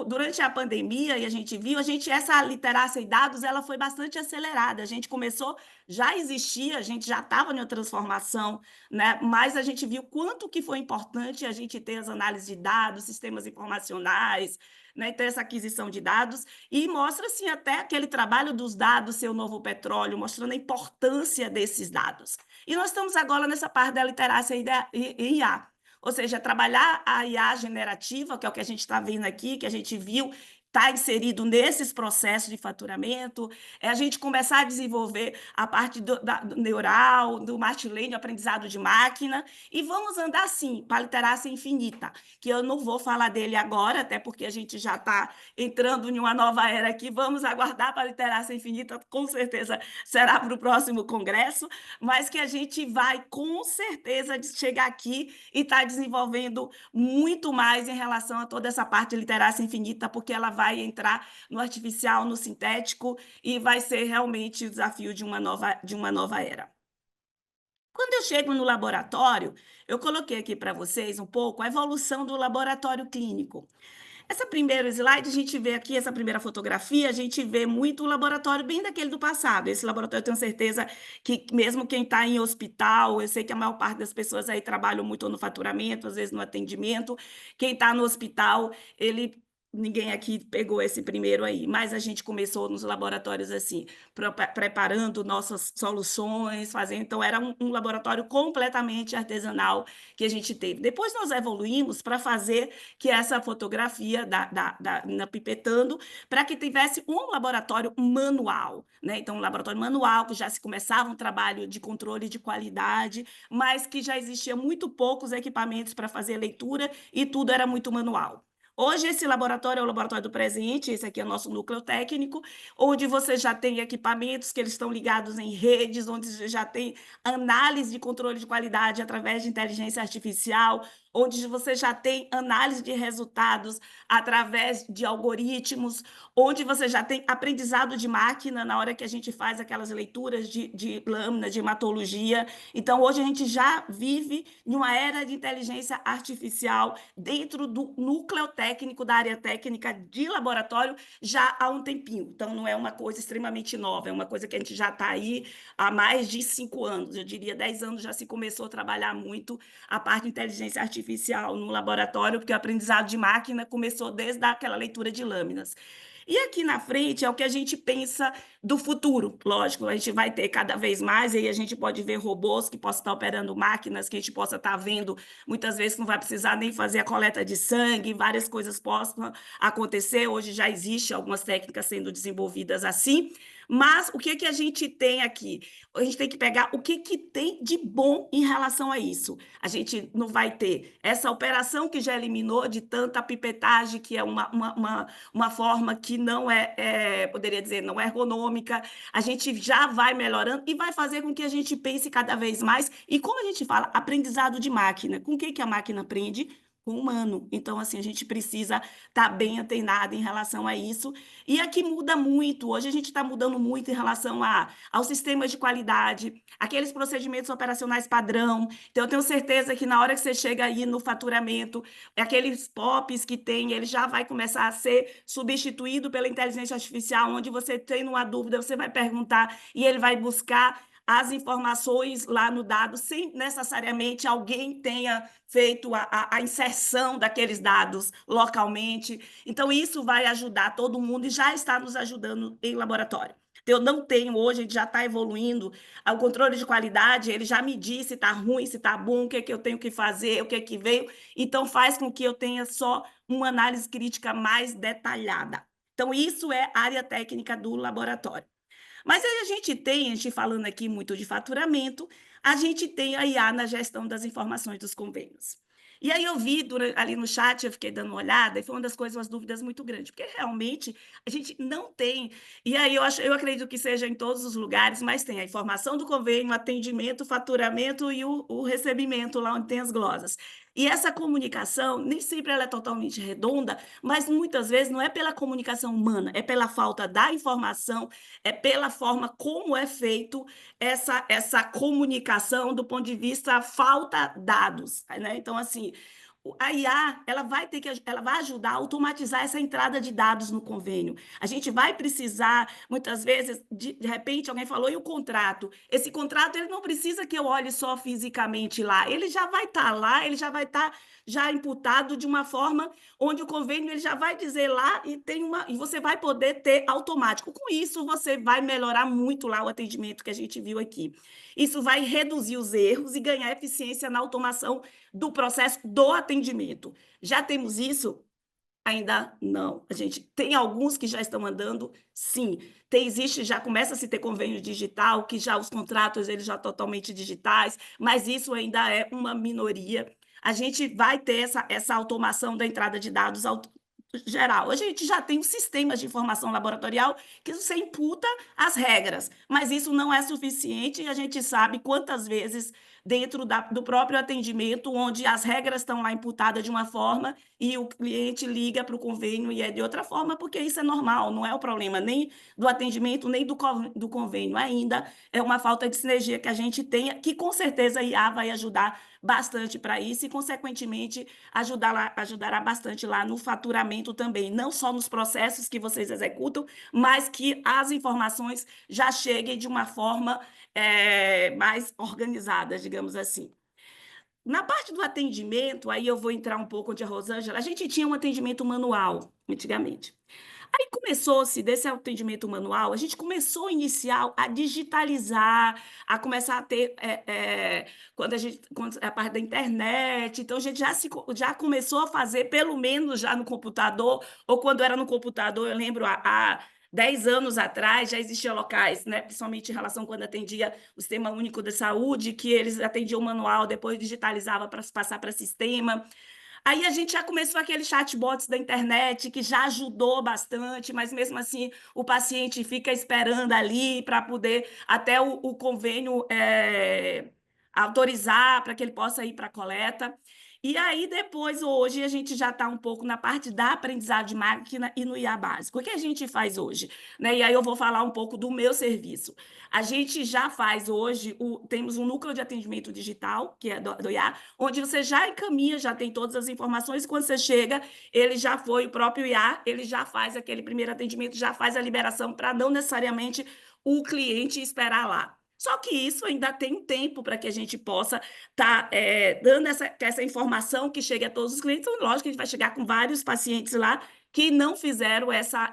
durante a pandemia, e a gente viu, essa literacia em dados ela foi bastante acelerada. A gente começou, já existia, a gente já estava em uma transformação, né? Mas a gente viu quanto que foi importante a gente ter as análises de dados, sistemas informacionais, né, ter essa aquisição de dados, e mostra assim, até aquele trabalho dos dados ser o novo petróleo, mostrando a importância desses dados. E nós estamos agora nessa parte da literacia em IA, ou seja, trabalhar a IA generativa, que é o que a gente está vendo aqui, que a gente viu, está inserido nesses processos de faturamento, é a gente começar a desenvolver a parte do neural, do machine learning, aprendizado de máquina, e vamos andar assim, para a literácia infinita, que eu não vou falar dele agora, até porque a gente já está entrando em uma nova era aqui, vamos aguardar para a literácia infinita, com certeza será para o próximo congresso, mas que a gente vai, com certeza, chegar aqui e estar desenvolvendo muito mais em relação a toda essa parte de literácia infinita, porque ela vai entrar no artificial, no sintético, e vai ser realmente o desafio de uma nova era. Quando eu chego no laboratório, eu coloquei aqui para vocês um pouco a evolução do laboratório clínico. Essa primeiro slide, a gente vê aqui, essa primeira fotografia, a gente vê muito o laboratório bem daquele do passado. Esse laboratório, eu tenho certeza que mesmo quem está em hospital, eu sei que a maior parte das pessoas aí trabalham muito no faturamento, às vezes no atendimento. Quem está no hospital, ninguém aqui pegou esse primeiro aí, mas a gente começou nos laboratórios assim, preparando nossas soluções, fazendo. Então, era um laboratório completamente artesanal que a gente teve. Depois, nós evoluímos para fazer que essa fotografia na Pipetando, para que tivesse um laboratório manual, né? Então, um laboratório manual, que já se começava um trabalho de controle de qualidade, mas que já existia muito poucos equipamentos para fazer leitura e tudo era muito manual. Hoje, esse laboratório é o laboratório do presente, esse aqui é o nosso núcleo técnico, onde você já tem equipamentos que eles estão ligados em redes, onde você já tem análise de controle de qualidade através de inteligência artificial, onde você já tem análise de resultados através de algoritmos, onde você já tem aprendizado de máquina na hora que a gente faz aquelas leituras de lâmina, de hematologia. Então, hoje a gente já vive em uma era de inteligência artificial dentro do núcleo técnico da área técnica de laboratório já há um tempinho. Então, não é uma coisa extremamente nova, é uma coisa que a gente já está aí há mais de 5 anos, eu diria 10 anos já se começou a trabalhar muito a parte de inteligência artificial no laboratório, porque o aprendizado de máquina começou desde aquela leitura de lâminas. E aqui na frente é o que a gente pensa do futuro. Lógico, a gente vai ter cada vez mais, e aí a gente pode ver robôs que possam estar operando máquinas, que a gente possa estar vendo, muitas vezes não vai precisar nem fazer a coleta de sangue, várias coisas possam acontecer. Hoje já existe algumas técnicas sendo desenvolvidas assim, mas o que a gente tem aqui? A gente tem que pegar o que tem de bom em relação a isso. A gente não vai ter essa operação que já eliminou de tanta pipetagem, que é uma forma que não poderia dizer, não é ergonômica. A gente já vai melhorando e vai fazer com que a gente pense cada vez mais. E como a gente fala, aprendizado de máquina. Com o que a máquina aprende? Com o humano. Então, assim, a gente precisa estar bem antenado em relação a isso. E aqui muda muito. Hoje a gente está mudando muito em relação aos sistemas de qualidade, aqueles procedimentos operacionais padrão. Então, eu tenho certeza que na hora que você chega aí no faturamento, aqueles POPs que tem, ele já vai começar a ser substituído pela inteligência artificial, onde você tem uma dúvida, você vai perguntar e ele vai buscar as informações lá no dado, sem necessariamente alguém tenha feito a inserção daqueles dados localmente. Então, isso vai ajudar todo mundo e já está nos ajudando em laboratório. Eu não tenho hoje, a gente já está evoluindo, o controle de qualidade, ele já me disse se está ruim, se está bom, o que é que eu tenho que fazer, o que é que veio, então faz com que eu tenha só uma análise crítica mais detalhada. Então, isso é área técnica do laboratório. Mas aí a gente falando aqui muito de faturamento, a gente tem a IA na gestão das informações dos convênios. E aí eu vi ali no chat, eu fiquei dando uma olhada, e foi uma das coisas, umas dúvidas muito grandes, porque realmente a gente não tem. E aí eu acredito que seja em todos os lugares, mas tem a informação do convênio, o atendimento, o faturamento e o recebimento, lá onde tem as glosas. E essa comunicação, nem sempre ela é totalmente redonda, mas muitas vezes não é pela comunicação humana, é pela falta da informação, é pela forma como é feito essa comunicação do ponto de vista falta dados, né? Então, assim, a IA ela vai ajudar a automatizar essa entrada de dados no convênio. A gente vai precisar, muitas vezes, de repente, alguém falou, e o contrato? Esse contrato ele não precisa que eu olhe só fisicamente lá, ele já vai estar lá, ele já vai estar já imputado de uma forma onde o convênio ele já vai dizer lá e você vai poder ter automático. Com isso, você vai melhorar muito lá o atendimento que a gente viu aqui. Isso vai reduzir os erros e ganhar eficiência na automação do processo do atendimento. Já temos isso Ainda não. A gente tem alguns que já estão andando, sim. Já começa a se ter convênio digital, que já os contratos eles já totalmente digitais, mas isso ainda é uma minoria. A gente vai ter essa automação da entrada de dados geral. A gente já tem um sistema de informação laboratorial que você imputa as regras, mas isso não é suficiente e a gente sabe quantas vezes dentro do próprio atendimento, onde as regras estão lá imputadas de uma forma e o cliente liga para o convênio e é de outra forma, porque isso é normal, não é o problema nem do atendimento, nem do convênio ainda, é uma falta de sinergia que a gente tem, que com certeza a IA vai ajudar bastante para isso e, consequentemente, ajudará bastante lá no faturamento também, não só nos processos que vocês executam, mas que as informações já cheguem de uma forma mais organizada, digamos assim. Na parte do atendimento, aí eu vou entrar um pouco onde a Rosângela, a gente tinha um atendimento manual antigamente. Aí começou-se, desse atendimento manual, a gente começou a iniciar a digitalizar, a começar a ter, quando a parte da internet, então a gente já começou a fazer, pelo menos já no computador, ou quando era no computador, eu lembro, há 10 anos atrás, já existiam locais, né, principalmente em relação quando atendia o Sistema Único de Saúde, que eles atendiam o manual, depois digitalizava para passar para sistema. Aí a gente já começou aqueles chatbots da internet, que já ajudou bastante, mas mesmo assim o paciente fica esperando ali para poder até o convênio autorizar para que ele possa ir para a coleta. E aí, depois, hoje, a gente já está um pouco na parte da aprendizagem de máquina e no IA básico. O que a gente faz hoje? Né? E aí eu vou falar um pouco do meu serviço. A gente já faz hoje, temos um núcleo de atendimento digital, que é do IA, onde você já encaminha, já tem todas as informações, e quando você chega, ele já foi, o próprio IA, ele já faz aquele primeiro atendimento, já faz a liberação para não necessariamente o cliente esperar lá. Só que isso ainda tem um tempo para que a gente possa estar dando essa informação que chegue a todos os clientes. Então, lógico que a gente vai chegar com vários pacientes lá que não fizeram essa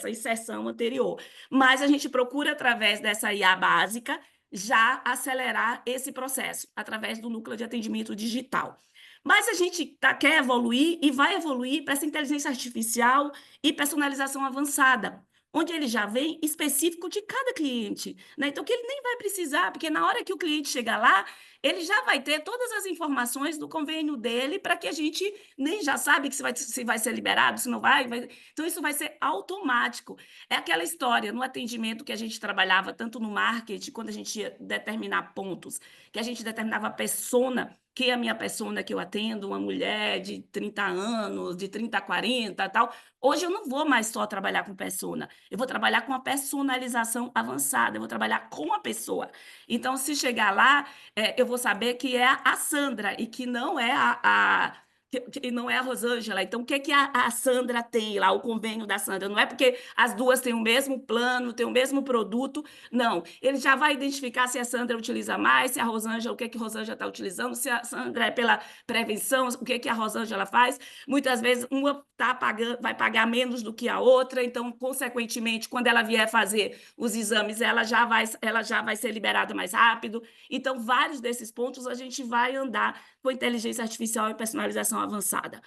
inserção anterior. Mas a gente procura, através dessa IA básica, já acelerar esse processo, através do núcleo de atendimento digital. Mas a gente quer evoluir e vai evoluir para essa inteligência artificial e personalização avançada, onde ele já vem específico de cada cliente, né? Então, que ele nem vai precisar, porque na hora que o cliente chegar lá, ele já vai ter todas as informações do convênio dele para que a gente nem já sabe que se vai ser liberado, se não vai. Então, isso vai ser automático. É aquela história no atendimento que a gente trabalhava tanto no marketing, quando a gente ia determinar pontos, que a gente determinava a persona, que é a minha persona que eu atendo, uma mulher de 30 anos, de 30 a 40 tal. Hoje eu não vou mais só trabalhar com persona, eu vou trabalhar com a personalização avançada, eu vou trabalhar com a pessoa. Então, se chegar lá, eu vou saber que é a Sandra e que não é que não é a Rosângela. Então, o que a Sandra tem lá, o convênio da Sandra? Não é porque as duas têm o mesmo plano, têm o mesmo produto, não. Ele já vai identificar se a Sandra utiliza mais, se a Rosângela, o que a Rosângela está utilizando, se a Sandra é pela prevenção, o que a Rosângela faz. Muitas vezes, uma vai pagar menos do que a outra, então, consequentemente, quando ela vier fazer os exames, ela já vai ser liberada mais rápido. Então, vários desses pontos a gente vai andar com inteligência artificial e personalização avançada.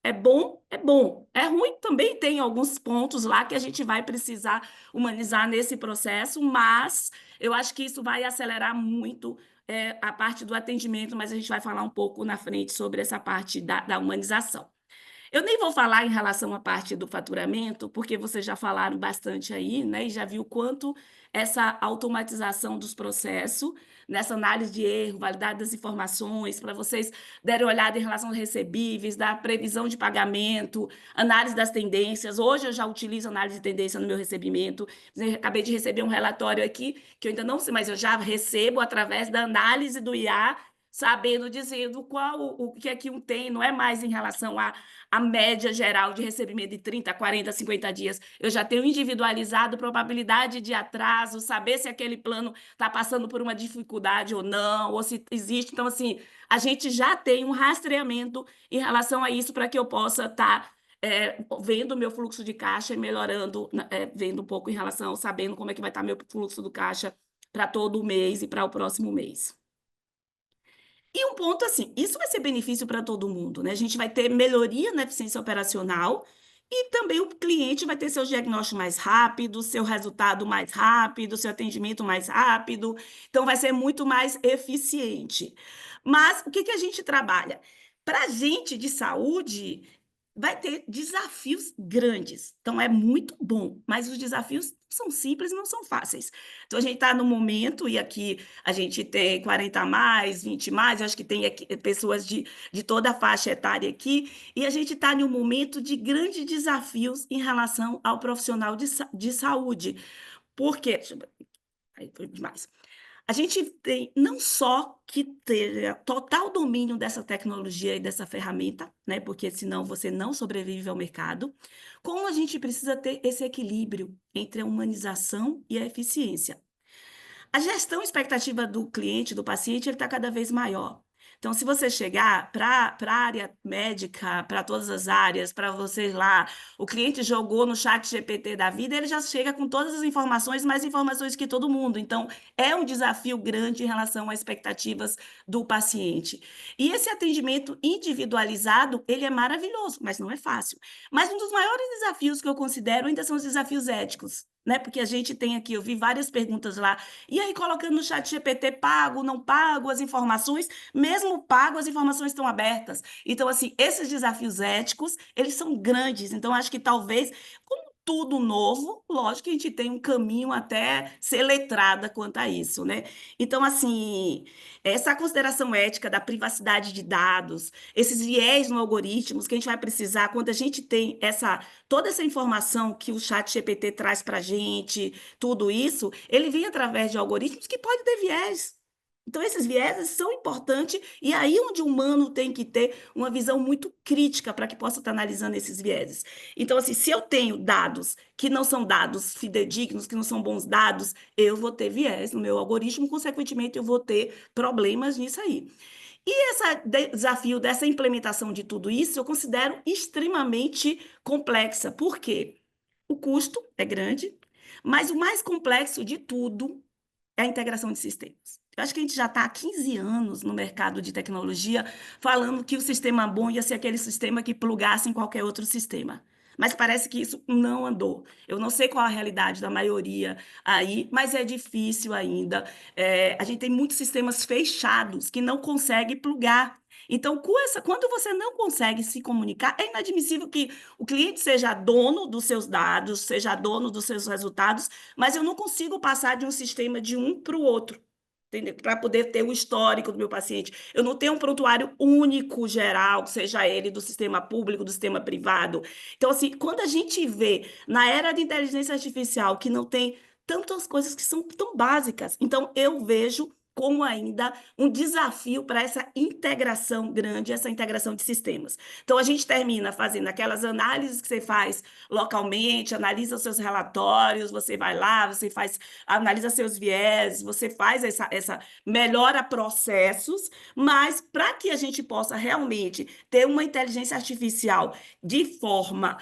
É bom, é bom. É ruim, também tem alguns pontos lá que a gente vai precisar humanizar nesse processo, mas eu acho que isso vai acelerar muito a parte do atendimento, mas a gente vai falar um pouco na frente sobre essa parte da humanização. Eu nem vou falar em relação à parte do faturamento, porque vocês já falaram bastante aí, né? E já viu quanto essa automatização dos processos, nessa análise de erro, validade das informações, para vocês derem uma olhada em relação aos recebíveis, da previsão de pagamento, análise das tendências. Hoje eu já utilizo análise de tendência no meu recebimento. Eu acabei de receber um relatório aqui, que eu ainda não sei, mas eu já recebo através da análise do IA, sabendo, dizendo o que é que um tem, não é mais em relação à média geral de recebimento de 30, 40, 50 dias. Eu já tenho individualizado probabilidade de atraso, saber se aquele plano está passando por uma dificuldade ou não, ou se existe. Então, assim, a gente já tem um rastreamento em relação a isso para que eu possa estar vendo o meu fluxo de caixa e melhorando, vendo um pouco em relação, sabendo como é que vai estar meu fluxo do caixa para todo o mês e para o próximo mês. E um ponto assim, isso vai ser benefício para todo mundo, né? A gente vai ter melhoria na eficiência operacional e também o cliente vai ter seu diagnóstico mais rápido, seu resultado mais rápido, seu atendimento mais rápido. Então, vai ser muito mais eficiente. Mas o que que a gente trabalha? Para a gente de saúde, vai ter desafios grandes. Então, é muito bom, mas os desafios são simples e não são fáceis. Então, a gente está no momento, e aqui a gente tem 40 a mais, 20 mais, eu acho que tem aqui pessoas de toda a faixa etária aqui, e a gente está em um momento de grandes desafios em relação ao profissional de saúde. Por quê? Aí foi demais. A gente tem não só que ter total domínio dessa tecnologia e dessa ferramenta, né? Porque senão você não sobrevive ao mercado, como a gente precisa ter esse equilíbrio entre a humanização e a eficiência. A gestão expectativa do cliente, do paciente, ele está cada vez maior. Então, se você chegar para a área médica, para todas as áreas, para vocês lá, o cliente jogou no chat GPT da vida, ele já chega com todas as informações, mais informações que todo mundo. Então, é um desafio grande em relação às expectativas do paciente. E esse atendimento individualizado, ele é maravilhoso, mas não é fácil. Mas um dos maiores desafios que eu considero ainda são os desafios éticos, né? Porque a gente tem aqui, eu vi várias perguntas lá, e aí colocando no chat GPT, pago, não pago, as informações, mesmo pago, as informações estão abertas. Então, assim, esses desafios éticos, eles são grandes. Então, acho que talvez, como tudo novo, lógico que a gente tem um caminho até ser letrada quanto a isso, né? Então, assim, essa consideração ética da privacidade de dados, esses viés no algoritmos que a gente vai precisar quando a gente tem toda essa informação que o chat GPT traz para a gente, tudo isso, ele vem através de algoritmos que podem ter viés. Então, esses vieses são importantes, e aí onde o humano tem que ter uma visão muito crítica para que possa estar analisando esses vieses. Então, assim, se eu tenho dados que não são dados fidedignos, que não são bons dados, eu vou ter viés no meu algoritmo, consequentemente, eu vou ter problemas nisso aí. E esse desafio dessa implementação de tudo isso, eu considero extremamente complexa. Por quê? O custo é grande, mas o mais complexo de tudo é a integração de sistemas. Eu acho que a gente já está há 15 anos no mercado de tecnologia falando que o sistema bom ia ser aquele sistema que plugasse em qualquer outro sistema. Mas parece que isso não andou. Eu não sei qual a realidade da maioria aí, mas é difícil ainda. A gente tem muitos sistemas fechados que não conseguem plugar. Então, quando você não consegue se comunicar, é inadmissível que o cliente seja dono dos seus dados, seja dono dos seus resultados, mas eu não consigo passar de um sistema de um para o outro, para poder ter o histórico do meu paciente. Eu não tenho um prontuário único, geral, seja ele do sistema público, do sistema privado. Então, assim, quando a gente vê na era de inteligência artificial que não tem tantas coisas que são tão básicas, então eu vejo como ainda um desafio para essa integração grande, essa integração de sistemas. Então, a gente termina fazendo aquelas análises que você faz localmente, analisa os seus relatórios, você vai lá, analisa seus viés, você faz melhora processos, mas para que a gente possa realmente ter uma inteligência artificial de forma,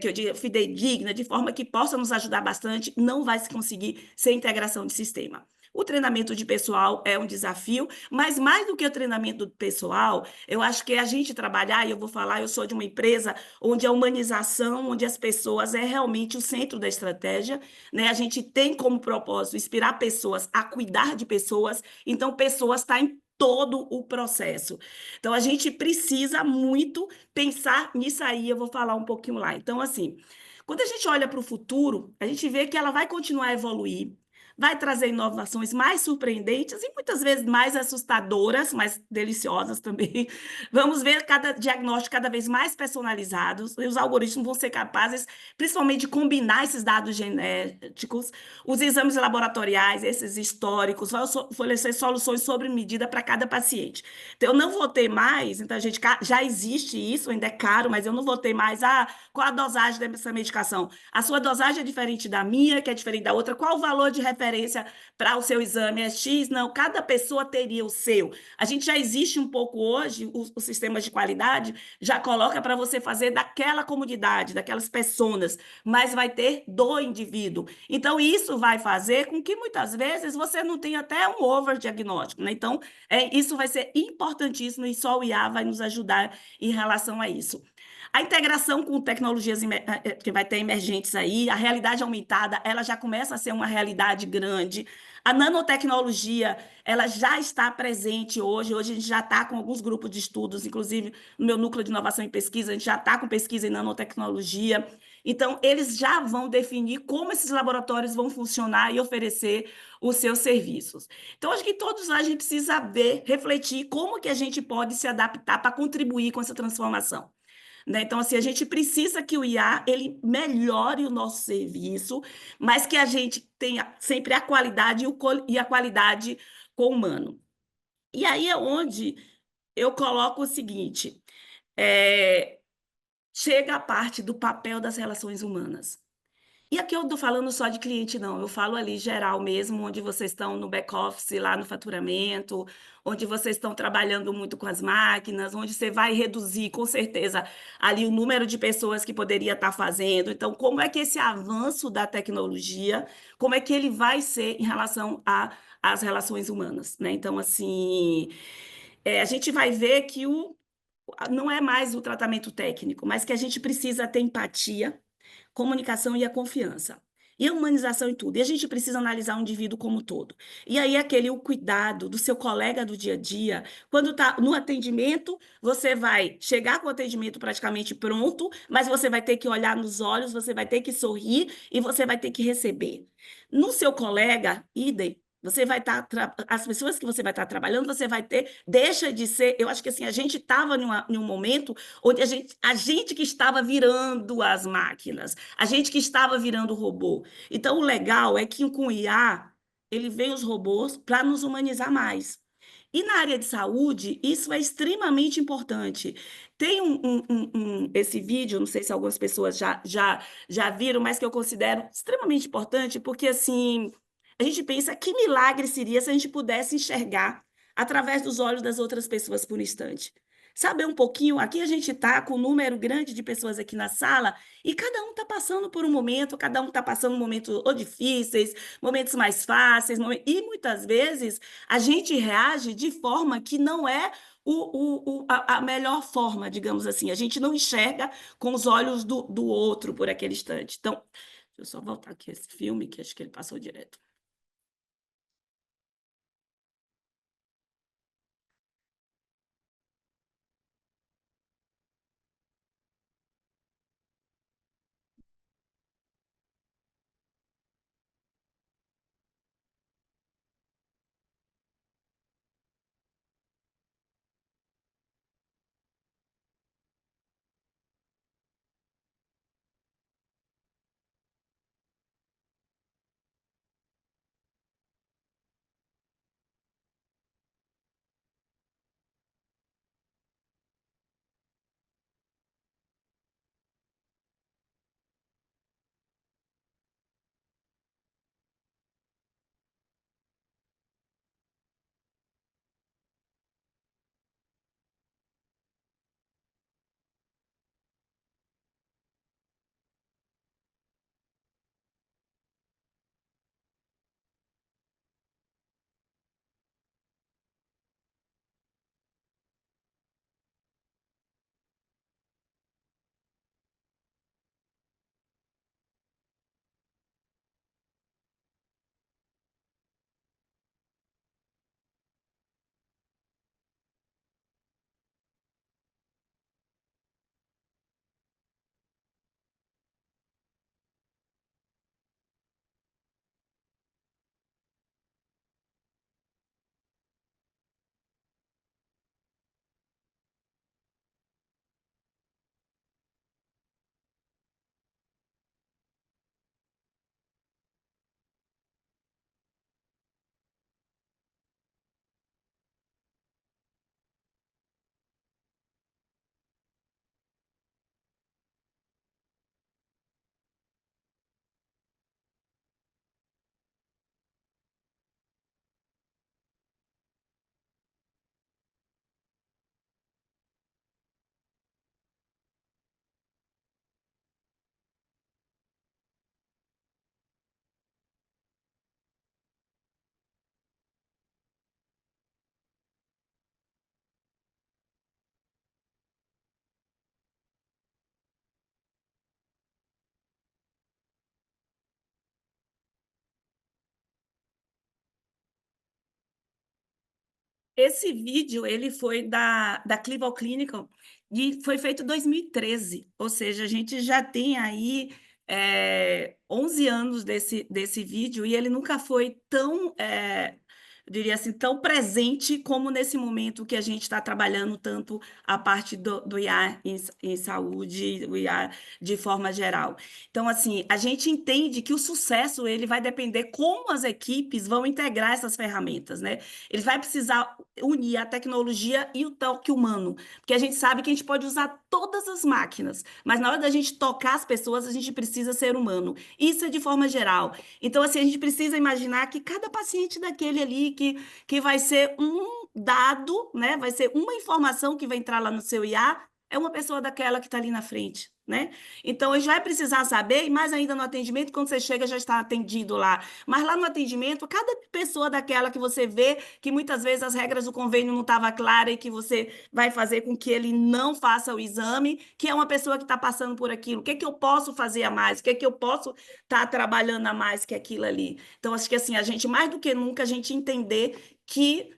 que eu digo, fidedigna, de forma que possa nos ajudar bastante, não vai se conseguir sem integração de sistema. O treinamento de pessoal é um desafio, mas mais do que o treinamento do pessoal, eu acho que é a gente trabalhar, e eu vou falar, eu sou de uma empresa onde a humanização, onde as pessoas é realmente o centro da estratégia, né? A gente tem como propósito inspirar pessoas a cuidar de pessoas, então pessoas estão em todo o processo. Então, a gente precisa muito pensar nisso aí, eu vou falar um pouquinho lá. Então, assim, quando a gente olha para o futuro, a gente vê que ela vai continuar a evoluir, vai trazer inovações mais surpreendentes e muitas vezes mais assustadoras, mais deliciosas também. Vamos ver cada diagnóstico cada vez mais personalizados, e os algoritmos vão ser capazes, principalmente, de combinar esses dados genéticos, os exames laboratoriais, esses históricos, vão fornecer soluções sobre medida para cada paciente. Então, eu não vou ter mais, então, já existe isso, ainda é caro, mas eu não vou ter mais, qual a dosagem dessa medicação? A sua dosagem é diferente da minha, que é diferente da outra, qual o valor de referência referência para o seu exame é X, não, cada pessoa teria o seu. A gente já existe um pouco hoje, o sistema de qualidade já coloca para você fazer daquela comunidade, daquelas pessoas, mas vai ter do indivíduo. Então, isso vai fazer com que, muitas vezes, você não tenha até um overdiagnóstico, né? Então, isso vai ser importantíssimo e só o IA vai nos ajudar em relação a isso. A integração com tecnologias que vai ter emergentes aí, a realidade aumentada, ela já começa a ser uma realidade grande. A nanotecnologia, ela já está presente hoje. Hoje a gente já está com alguns grupos de estudos, inclusive no meu núcleo de inovação e pesquisa, a gente já está com pesquisa em nanotecnologia. Então, eles já vão definir como esses laboratórios vão funcionar e oferecer os seus serviços. Então, acho que todos a gente precisa ver, refletir como que a gente pode se adaptar para contribuir com essa transformação. Né? Então, assim, a gente precisa que o IA ele melhore o nosso serviço, mas que a gente tenha sempre a qualidade e a qualidade com o humano. E aí é onde eu coloco o seguinte: chega a parte do papel das relações humanas. E aqui eu não estou falando só de cliente, não. Eu falo ali geral mesmo, onde vocês estão no back-office, lá no faturamento, onde vocês estão trabalhando muito com as máquinas, onde você vai reduzir, com certeza, ali o número de pessoas que poderia estar fazendo. Então, como é que esse avanço da tecnologia, como é que ele vai ser em relação às relações humanas, né? Então, assim, a gente vai ver que não é mais o tratamento técnico, mas que a gente precisa ter empatia, comunicação e a confiança. E a humanização em tudo. E a gente precisa analisar o indivíduo como um todo. E aí, o cuidado do seu colega do dia a dia. Quando está no atendimento, você vai chegar com o atendimento praticamente pronto, mas você vai ter que olhar nos olhos, você vai ter que sorrir e você vai ter que receber. No seu colega, idem. Você vai estar, as pessoas que você vai estar trabalhando, você vai ter, deixa de ser, eu acho que assim, a gente estava em um momento onde a gente que estava virando as máquinas, a gente que estava virando o robô. Então, o legal é que com o IA, ele vem os robôs para nos humanizar mais. E na área de saúde, isso é extremamente importante. Tem esse vídeo, não sei se algumas pessoas já viram, mas que eu considero extremamente importante, porque assim, a gente pensa que milagre seria se a gente pudesse enxergar através dos olhos das outras pessoas por um instante. Saber um pouquinho, aqui a gente está com um número grande de pessoas aqui na sala e cada um está passando por um momento, cada um está passando momentos ou difíceis, momentos mais fáceis, e muitas vezes a gente reage de forma que não é a melhor forma, digamos assim. A gente não enxerga com os olhos do outro por aquele instante. Então, deixa eu só voltar aqui esse filme, que acho que ele passou direto. Esse vídeo, ele foi da Cleveland Clinical e foi feito em 2013, ou seja, a gente já tem aí 11 anos desse vídeo e ele nunca foi tão, eu diria assim, tão presente como nesse momento que a gente está trabalhando tanto a parte do IA em saúde, o IA de forma geral. Então, assim, a gente entende que o sucesso ele vai depender como as equipes vão integrar essas ferramentas, né? Ele vai precisar unir a tecnologia e o toque humano, porque a gente sabe que a gente pode usar todas as máquinas, mas na hora da gente tocar as pessoas, a gente precisa ser humano. Isso é de forma geral. Então, assim, a gente precisa imaginar que cada paciente daquele ali, que vai ser um dado, né? Vai ser uma informação que vai entrar lá no seu IA, é uma pessoa daquela que está ali na frente, né? Então, a gente vai precisar saber, e mais ainda no atendimento, quando você chega, já está atendido lá. Mas lá no atendimento, cada pessoa daquela que você vê, que muitas vezes as regras do convênio não estavam claras e que você vai fazer com que ele não faça o exame, que é uma pessoa que está passando por aquilo. O que é que eu posso fazer a mais? O que é que eu posso estar trabalhando a mais que aquilo ali? Então, acho que assim, a gente, mais do que nunca, a gente entender que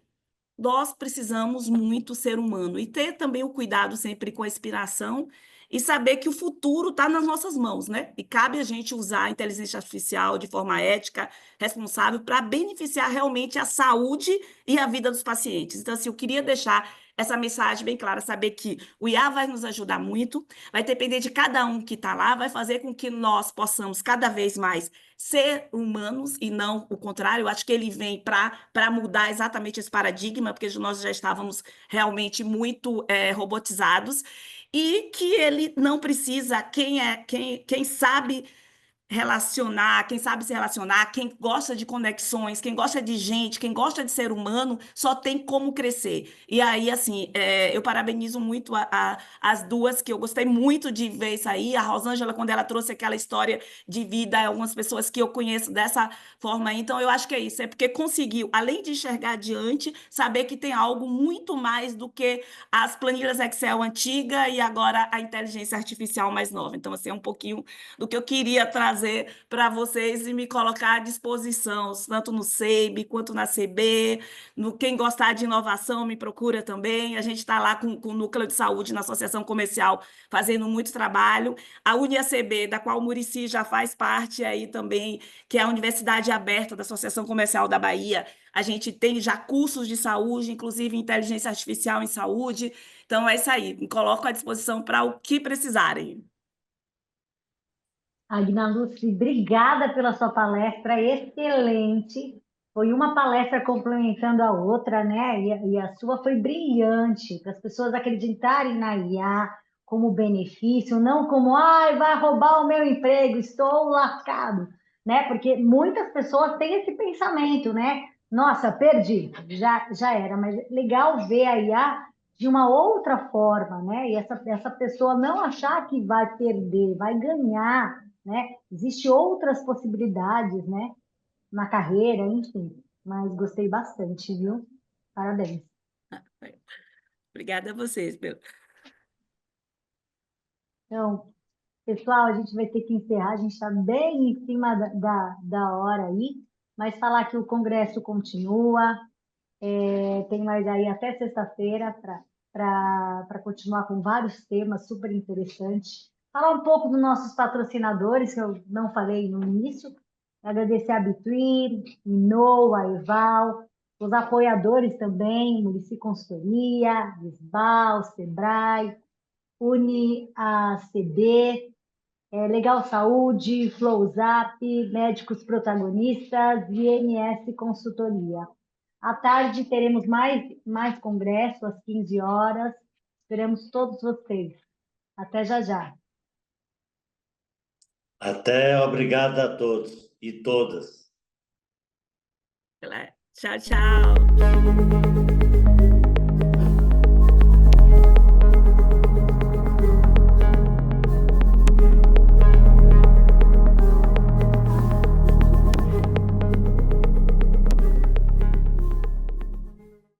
nós precisamos muito ser humano e ter também o cuidado sempre com a inspiração e saber que o futuro está nas nossas mãos, né? E cabe a gente usar a inteligência artificial de forma ética, responsável, para beneficiar realmente a saúde e a vida dos pacientes. Então, assim, eu queria deixar essa mensagem bem clara, saber que o IA vai nos ajudar muito, vai depender de cada um que está lá, vai fazer com que nós possamos cada vez mais ser humanos e não o contrário. Eu acho que ele vem para mudar exatamente esse paradigma, porque nós já estávamos realmente muito robotizados, e que ele não precisa, quem sabe relacionar, quem sabe se relacionar, quem gosta de conexões, quem gosta de gente, quem gosta de ser humano, só tem como crescer. E aí, assim, eu parabenizo muito as duas, que eu gostei muito de ver isso aí. A Rosângela, quando ela trouxe aquela história de vida, algumas pessoas que eu conheço dessa forma aí. Então, eu acho que é isso, é porque conseguiu, além de enxergar adiante, saber que tem algo muito mais do que as planilhas Excel antigas e agora a inteligência artificial mais nova. Então, assim, é um pouquinho do que eu queria trazer para vocês e me colocar à disposição, tanto no SEIB quanto na CB. Quem gostar de inovação, me procura também. A gente está lá com o Núcleo de Saúde na Associação Comercial, fazendo muito trabalho. A UniACB, da qual o Muricy já faz parte aí também, que é a Universidade Aberta da Associação Comercial da Bahia. A gente tem já cursos de saúde, inclusive inteligência artificial em saúde. Então, é isso aí. Me coloco à disposição para o que precisarem. Agna Lúcia, obrigada pela sua palestra, excelente. Foi uma palestra complementando a outra, né? E a sua foi brilhante, para as pessoas acreditarem na IA como benefício, não como, ai, vai roubar o meu emprego, estou lascado, né? Porque muitas pessoas têm esse pensamento, né? Nossa, perdi, já era. Mas legal ver a IA de uma outra forma, né? E essa pessoa não achar que vai perder, vai ganhar, né? Existem outras possibilidades, né? Na carreira, enfim. Mas gostei bastante, viu? Parabéns. Obrigada a vocês. Então, pessoal, a gente vai ter que encerrar, a gente está bem em cima da hora aí, mas falar que o Congresso continua, tem mais aí até sexta-feira para continuar com vários temas super interessantes. Falar um pouco dos nossos patrocinadores, que eu não falei no início. Agradecer a Between, Inou, a Eval, os apoiadores também, Muricy Consultoria, Esbal, Sebrae, UniACB, Legal Saúde, Flowzap, Médicos Protagonistas e MS Consultoria. À tarde teremos mais congresso às 15 horas. Esperamos todos vocês. Até já já. Até, obrigado a todos e todas. Tchau, tchau.